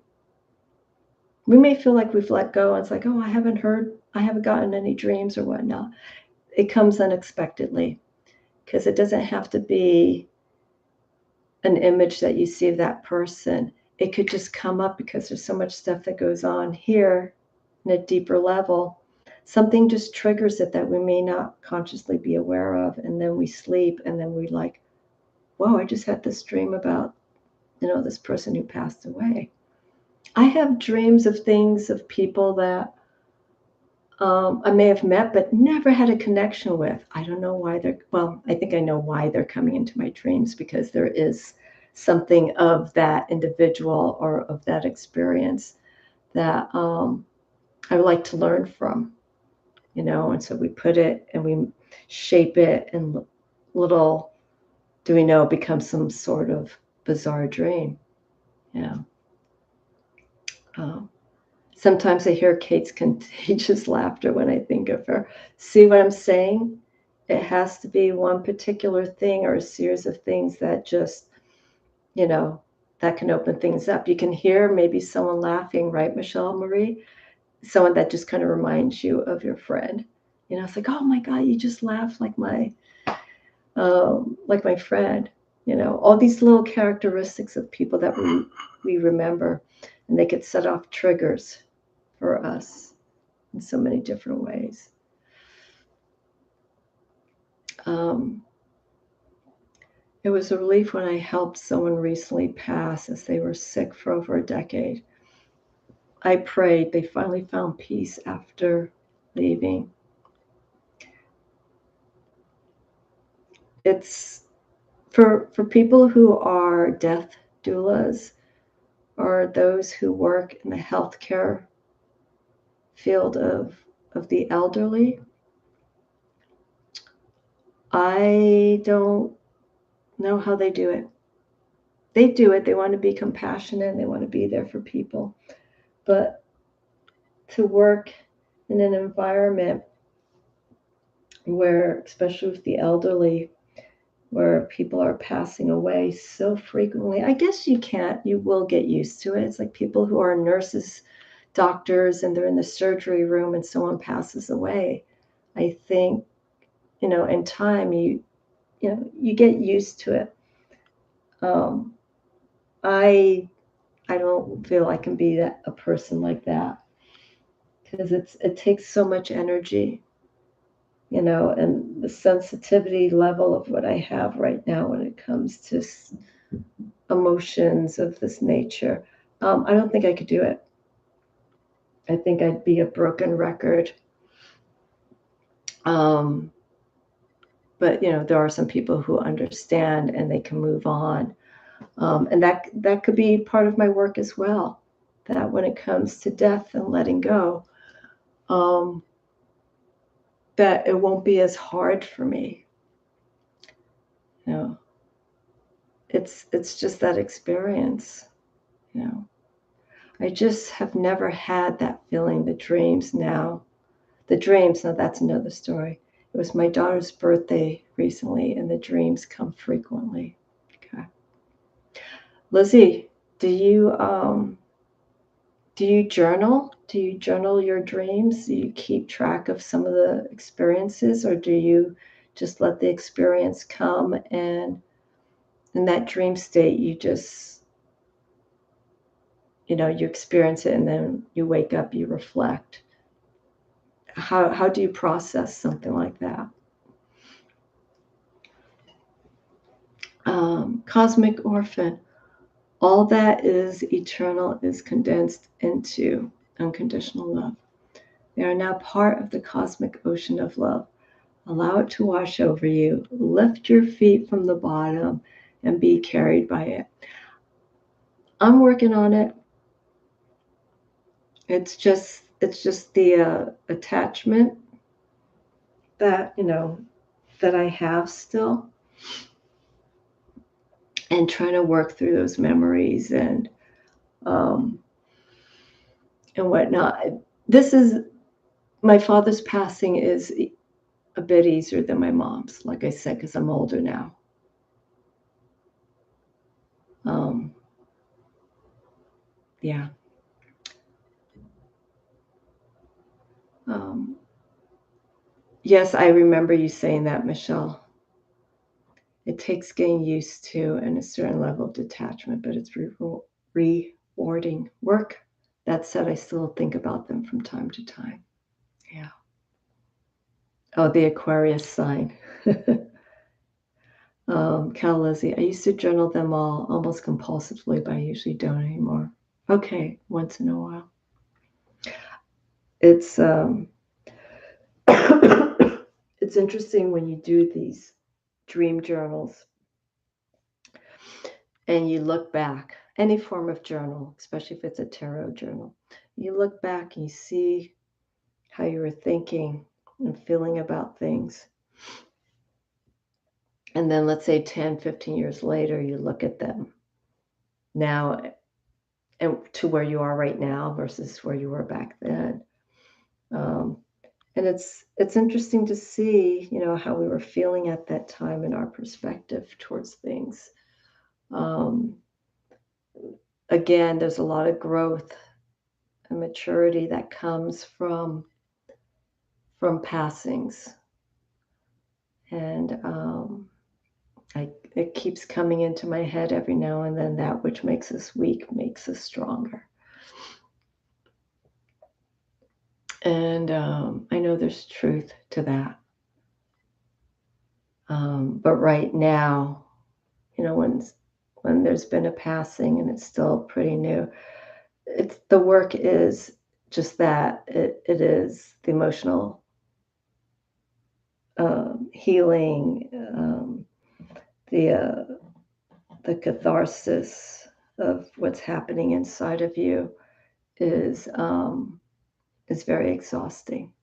We may feel like we've let go, and it's like, oh, I haven't gotten any dreams or whatnot. It comes unexpectedly, because it doesn't have to be an image that you see of that person. It could just come up because there's so much stuff that goes on here in a deeper level. Something just triggers it that we may not consciously be aware of. And then we sleep, and then we like, whoa, I just had this dream about, this person who passed away. I have dreams of things, of people that I may have met but never had a connection with. I don't know why I think I know why they're coming into my dreams, because there is something of that individual or of that experience that I would like to learn from, and so we put it and we shape it, and little do we know, it becomes some sort of bizarre dream. Yeah. Um, Sometimes I hear Kate's contagious laughter when I think of her. See what I'm saying? It has to be one particular thing or a series of things that just, that can open things up. You can hear maybe someone laughing, right, Michelle Marie? Someone that just kind of reminds you of your friend. It's like, oh my God, you just laughed like my friend. All these little characteristics of people that we remember, and they could set off triggers for us in so many different ways. It was a relief when I helped someone recently pass, as they were sick for over a decade. I prayed they finally found peace after leaving. It's for people who are death doulas, or those who work in the healthcare field of the elderly. I don't know how they do it. They do it. They want to be compassionate. They want to be there for people. But to work in an environment where, especially with the elderly, where people are passing away so frequently, I guess you will get used to it. It's like people who are nurses, doctors, and they're in the surgery room and someone passes away. I think, in time, you get used to it. I don't feel I can be a person like that, because it takes so much energy, and the sensitivity level of what I have right now when it comes to emotions of this nature. I don't think I could do it. I think I'd be a broken record. But there are some people who understand and they can move on. And that could be part of my work as well. That when it comes to death and letting go, that it won't be as hard for me. It's just that experience. I just have never had that feeling. The dreams, now that's another story. It was my daughter's birthday recently, and the dreams come frequently. Okay. Lizzie, do you journal? Do you journal your dreams? Do you keep track of some of the experiences, or do you just let the experience come, and in that dream state you just, you experience it, and then you wake up, you reflect? How do you process something like that? Cosmic Orphan. All that is eternal is condensed into unconditional love. They are now part of the cosmic ocean of love. Allow it to wash over you. Lift your feet from the bottom and be carried by it. I'm working on it. It's just the attachment that, that I have still, and trying to work through those memories um, and whatnot. This is My father's passing is a bit easier than my mom's, like I said, because I'm older now. Um, yeah. Um, yes, I remember you saying that, Michelle. It takes getting used to and a certain level of detachment, but it's rewarding work. That said, I still think about them from time to time. Yeah. Oh, the Aquarius sign. Cal Lizzie, I used to journal them all almost compulsively, but I usually don't anymore. Okay, once in a while. It's it's interesting when you do these dream journals and you look back, any form of journal, especially if it's a tarot journal, you look back and you see how you were thinking and feeling about things. And then let's say 10, 15 years later, you look at them now and to where you are right now versus where you were back then. Um, and it's interesting to see, how we were feeling at that time and our perspective towards things. Um, Again, there's a lot of growth and maturity that comes from passings, and it keeps coming into my head every now and then. That which makes us weak makes us stronger. And I know there's truth to that. But right now, when there's been a passing and it's still pretty new, the work is just that. It is the emotional healing, the catharsis of what's happening inside of you is very exhausting.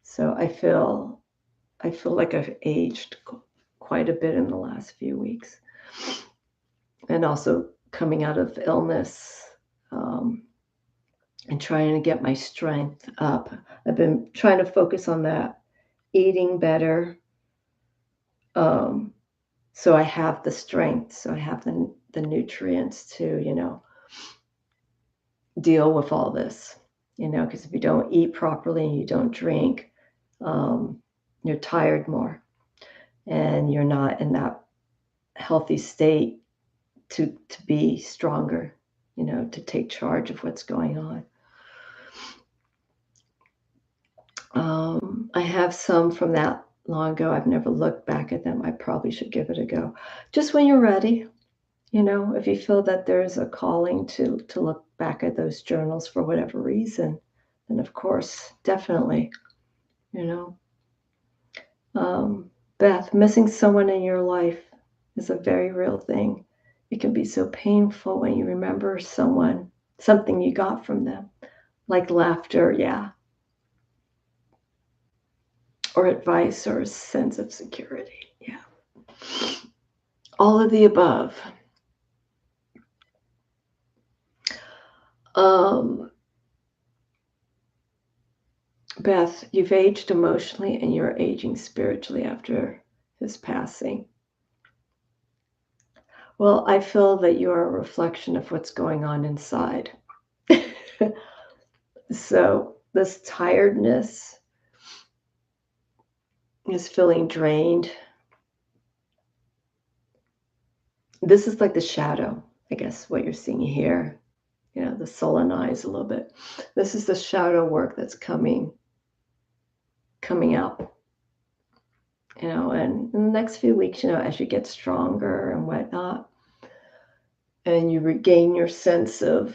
So I feel like I've aged quite a bit in the last few weeks, and also coming out of illness, um, and trying to get my strength up. I've been trying to focus on that, eating better, um, so I have the strength, so I have the nutrients to deal with all this. Because if you don't eat properly and you don't drink, you're tired more, and you're not in that healthy state to be stronger, to take charge of what's going on. I have some from that long ago. I've never looked back at them. I probably should give it a go. Just when you're ready, if you feel that there's a calling to look back at those journals for whatever reason, then of course, definitely, you know. Beth, missing someone in your life is a very real thing. It can be so painful when you remember something you got from them, like laughter, yeah, or advice or a sense of security, yeah. All of the above. Um, Beth, you've aged emotionally and you're aging spiritually after his passing. Well, I feel that you are a reflection of what's going on inside. So, this tiredness is feeling drained. This is like the shadow, I guess, what you're seeing here. The sullen eyes a little bit. This is the shadow work that's coming out. And in the next few weeks, as you get stronger and whatnot, and you regain your sense of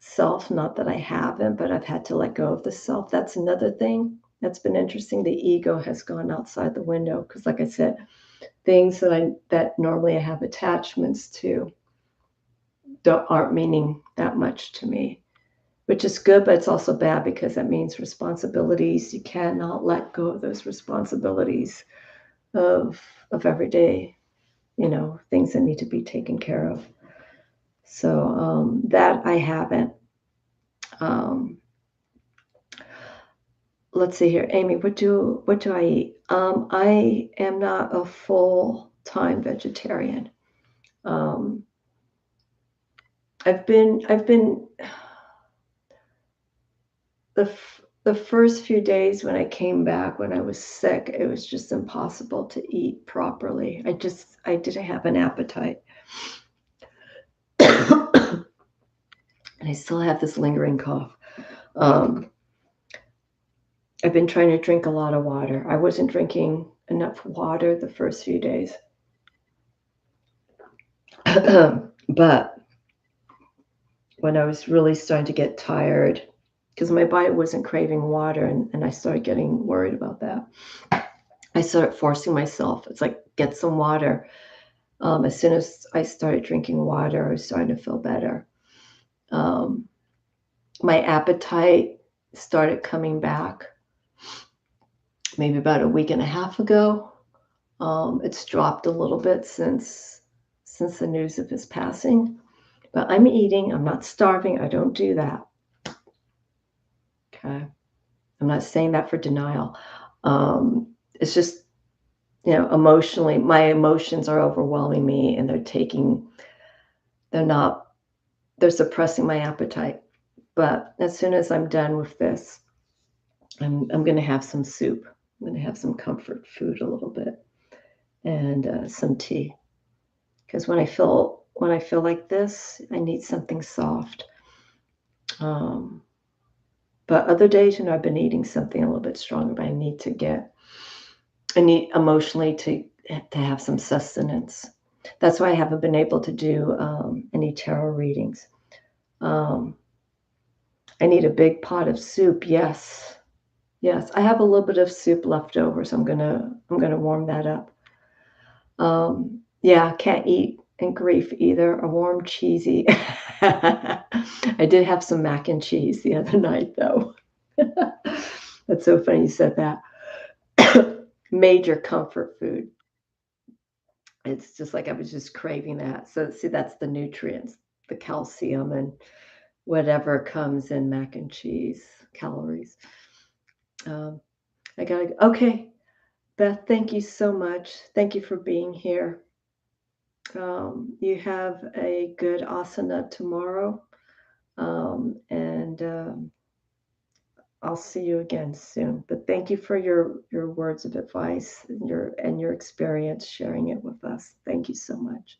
self, not that I haven't, but I've had to let go of the self. That's another thing that's been interesting. The ego has gone outside the window because, like I said, things that normally I have attachments to aren't meaning that much to me. which is good, but it's also bad because that means responsibilities. You cannot let go of those responsibilities of everyday, things that need to be taken care of. So that I haven't. Um, let's see here, Amy. What do I eat? I am not a full-time vegetarian. Um, I've been the first few days when I came back when I was sick, it was just impossible to eat properly. I didn't have an appetite. And I still have this lingering cough. Um, I've been trying to drink a lot of water. I wasn't drinking enough water the first few days. But when I was really starting to get tired, because my body wasn't craving water, and I started getting worried about that, I started forcing myself. It's like, get some water. As soon as I started drinking water, I was starting to feel better. My appetite started coming back maybe about a week and a half ago. It's dropped a little bit since the news of his passing, but I'm eating. I'm not starving. I don't do that. Okay, I'm not saying that for denial. It's just, emotionally, my emotions are overwhelming me, and they're suppressing my appetite. But as soon as I'm done with this, I'm going to have some soup. I'm going to have some comfort food a little bit, and some tea. Because when I feel like this, I need something soft. Um, but other days, I've been eating something a little bit stronger. But I need emotionally to have some sustenance. That's why I haven't been able to do any tarot readings. I need a big pot of soup. Yes, yes. I have a little bit of soup left over, so I'm gonna warm that up. Yeah, can't eat in grief either. A warm, cheesy. I did have some mac and cheese the other night, though. That's so funny you said that. Major comfort food. It's just like I was just craving that. So, see, that's the nutrients, the calcium, and whatever comes in mac and cheese, calories. Um, I gotta, okay, Beth, thank you so much. Thank you for being here. You have a good asana tomorrow, and I'll see you again soon. But thank you for your words of advice and your experience, sharing it with us. Thank you so much.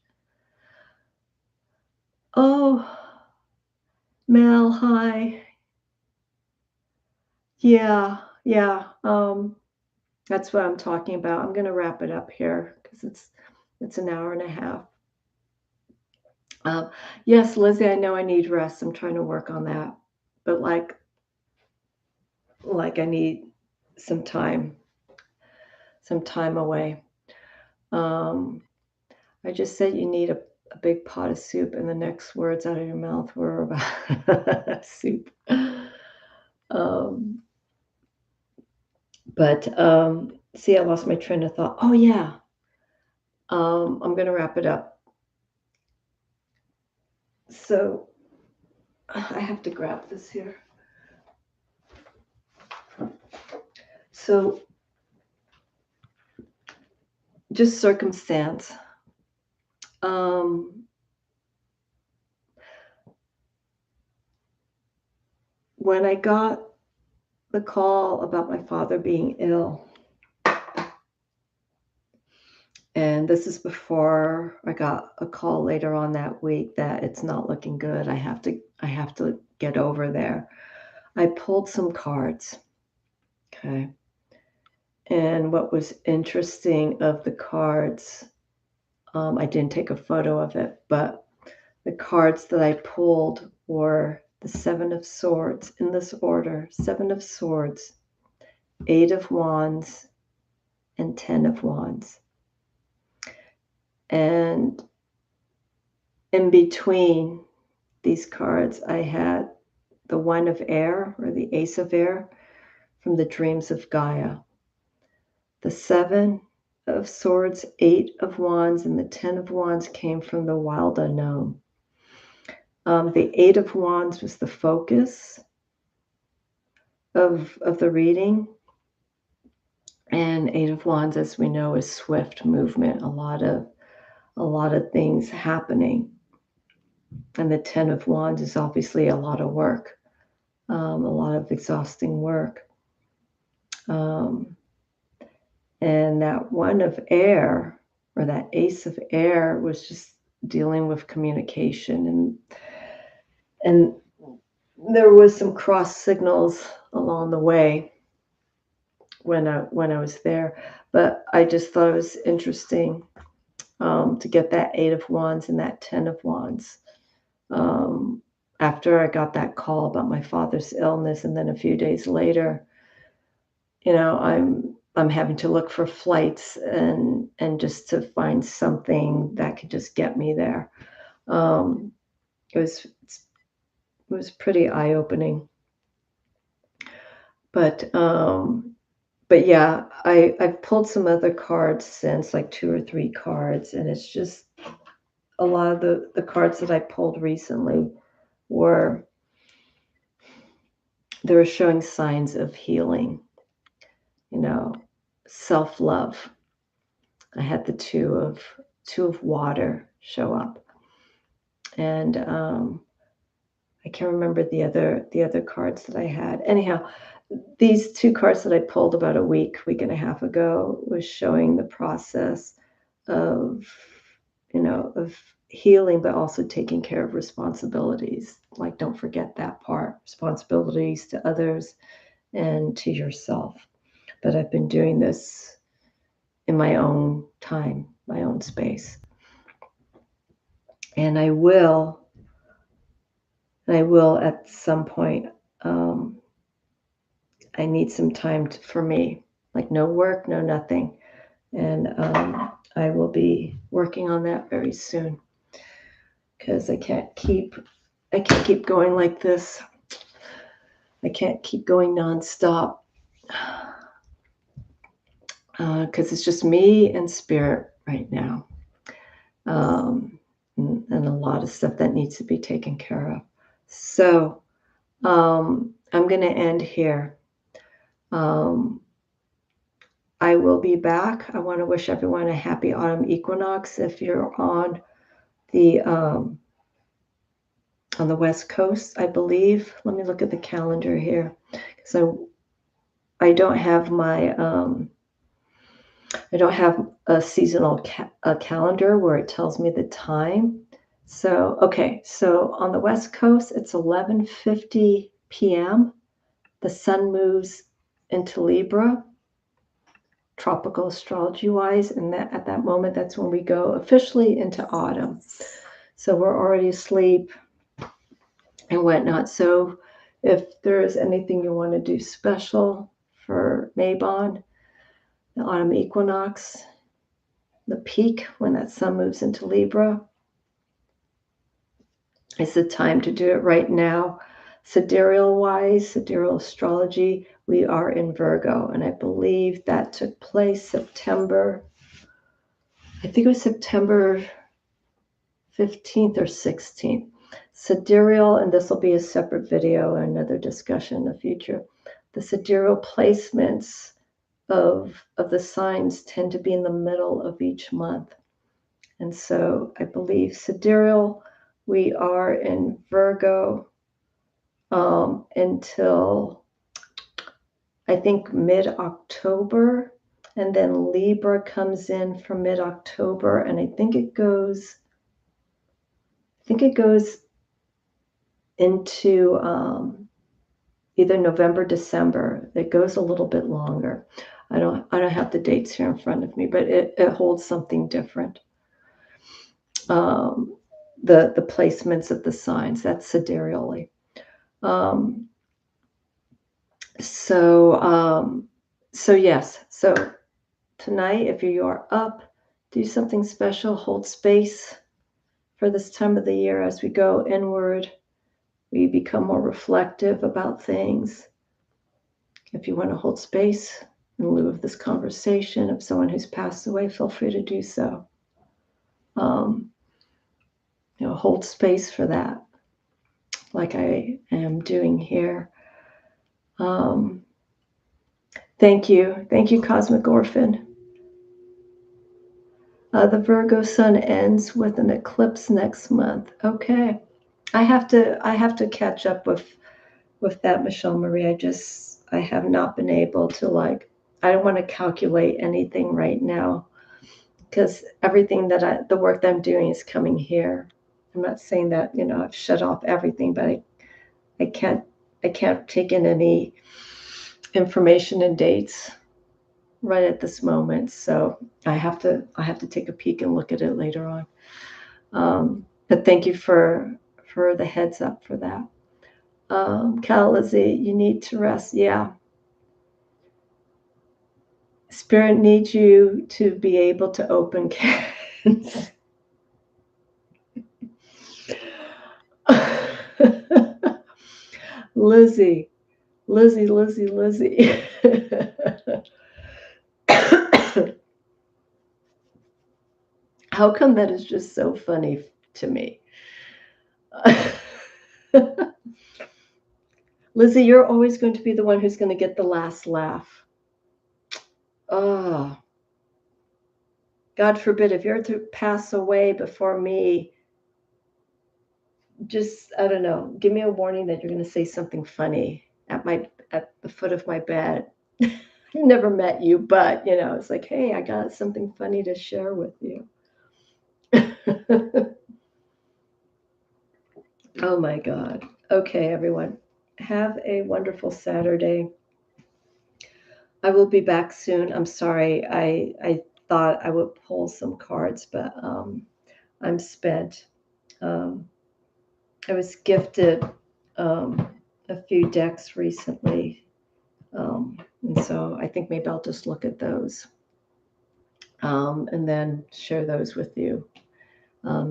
Oh, Mel, hi. Yeah, yeah. That's what I'm talking about. I'm gonna wrap it up here because it's an hour and a half. Um, yes, Lizzie, I know I need rest. I'm trying to work on that, but like I need some time, away. Um, I just said you need a big pot of soup, and the next words out of your mouth were about soup. Um, but see, I lost my train of thought. Oh yeah, I'm gonna wrap it up. So I have to grab this here. So just circumstance. Um, when I got the call about my father being ill, and this is before I got a call later on that week that it's not looking good. I have to get over there. I pulled some cards. Okay. And what was interesting of the cards, I didn't take a photo of it, but the cards that I pulled were the Seven of Swords in this order: Seven of Swords, Eight of Wands, and Ten of Wands. And in between these cards, I had the One of Air, or the Ace of Air, from the Dreams of Gaia. The Seven of Swords, Eight of Wands, and the Ten of Wands came from the Wild Unknown. The Eight of Wands was the focus of the reading. And Eight of Wands, as we know, is swift movement, a lot of things happening. And the Ten of Wands is obviously a lot of work, a lot of exhausting work. And that One of Air, or that Ace of Air, was just dealing with communication, and there was some cross signals along the way when I was there, but I just thought it was interesting to get that Eight of Wands and that Ten of Wands. After I got that call about my father's illness, and then a few days later, I'm having to look for flights and just to find something that could just get me there. It was pretty eye-opening. But yeah, I've pulled some other cards since, like 2 or 3 cards, and it's just a lot of the cards that I pulled recently they were showing signs of healing, self-love. I had the two of water show up, and I can't remember the other cards that I had. Anyhow, these 2 cards that I pulled about a week and a half ago was showing the process of healing, but also taking care of responsibilities. Like, don't forget that part, responsibilities to others and to yourself. But I've been doing this in my own time, my own space. And I will at some point, I need some time for me, like no work, no nothing. And I will be working on that very soon, because I can't keep going like this. I can't keep going nonstop, because it's just me and spirit right now, and a lot of stuff that needs to be taken care of. So I'm going to end here. I will be back. I want to wish everyone a happy autumn equinox. If you're on the West Coast, I believe. Let me look at the calendar here. So I don't have a seasonal calendar where it tells me the time. So, okay. So on the West Coast, it's 11:50 p.m. The sun moves into Libra, tropical astrology wise, and at that moment, that's when we go officially into autumn. So we're already asleep and whatnot. So if there is anything you want to do special for Mabon, the autumn equinox, the peak when that sun moves into Libra, it's the time to do it right now. Sidereal wise, sidereal astrology, we are in Virgo, and I believe that took place September 15th or 16th. Sidereal, and this will be a separate video and another discussion in the future. The sidereal placements of the signs tend to be in the middle of each month. And so I believe sidereal, we are in Virgo until I think mid-October, and then Libra comes in from mid-October, and I think it goes into either November, December. It goes a little bit longer. I don't have the dates here in front of me, but it holds something different. The placements of the signs, that's sidereally. So yes. So tonight, if you are up, do something special. Hold space for this time of the year as we go inward We become more reflective about things. If you want to hold space in lieu of this conversation of someone who's passed away, feel free to do so. Hold space for that, like I am doing here. Thank you, Cosmic Orphan. The Virgo sun ends with an eclipse next month. Okay, I have to catch up with that, Michelle Marie. I have not been able to, like, I don't want to calculate anything right now because everything the work that I'm doing is coming here. I'm not saying that, I've shut off everything, but I can't take in any information and dates right at this moment. So I have to take a peek and look at it later on. But thank you for the heads up for that. Cal Lizzie, you need to rest. Yeah. Spirit needs you to be able to open cans. Lizzie. How come that is just so funny to me? Lizzie, you're always going to be the one who's going to get the last laugh. Oh, God forbid, if you're to pass away before me, just, I don't know, give me a warning that you're going to say something funny at the foot of my bed. I've never met you, but it's like, hey, I got something funny to share with you. Oh my God. Okay, everyone. Have a wonderful Saturday. I will be back soon. I'm sorry. I thought I would pull some cards, but I'm spent. I was gifted a few decks recently. And so I think maybe I'll just look at those and then share those with you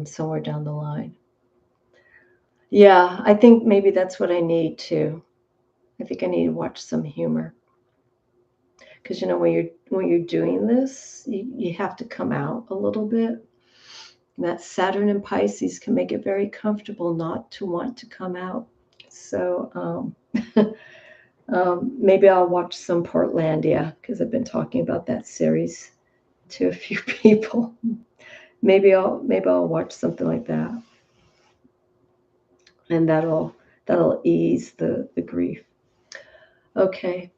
somewhere down the line. Yeah, I think maybe that's what I need too. I think I need to watch some humor. Because when you're doing this, you have to come out a little bit. And that Saturn and Pisces can make it very comfortable not to want to come out. So maybe I'll watch some Portlandia because I've been talking about that series to a few people. Maybe I'll watch something like that, and that'll ease the grief. Okay,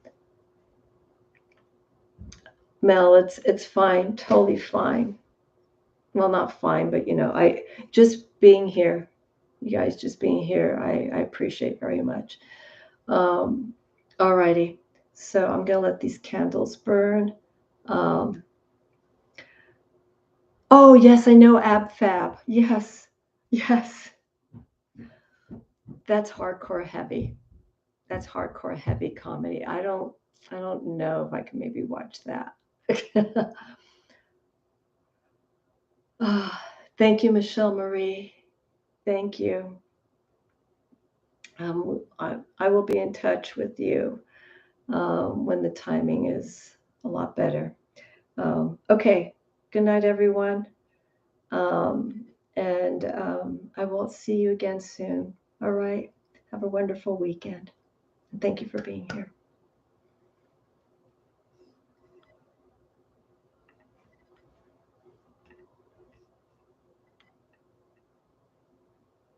Mel, it's fine, totally fine. Well, not fine, but I just being here, you guys just being here, I appreciate very much. Alrighty, so I'm gonna let these candles burn. Oh yes, I know Ab Fab. Yes, yes. That's hardcore heavy. That's hardcore heavy comedy. I don't know if I can maybe watch that. Thank you, Michelle Marie. Thank you. I will be in touch with you when the timing is a lot better. Okay. Good night, everyone. And I will see you again soon. All right. Have a wonderful weekend. And thank you for being here.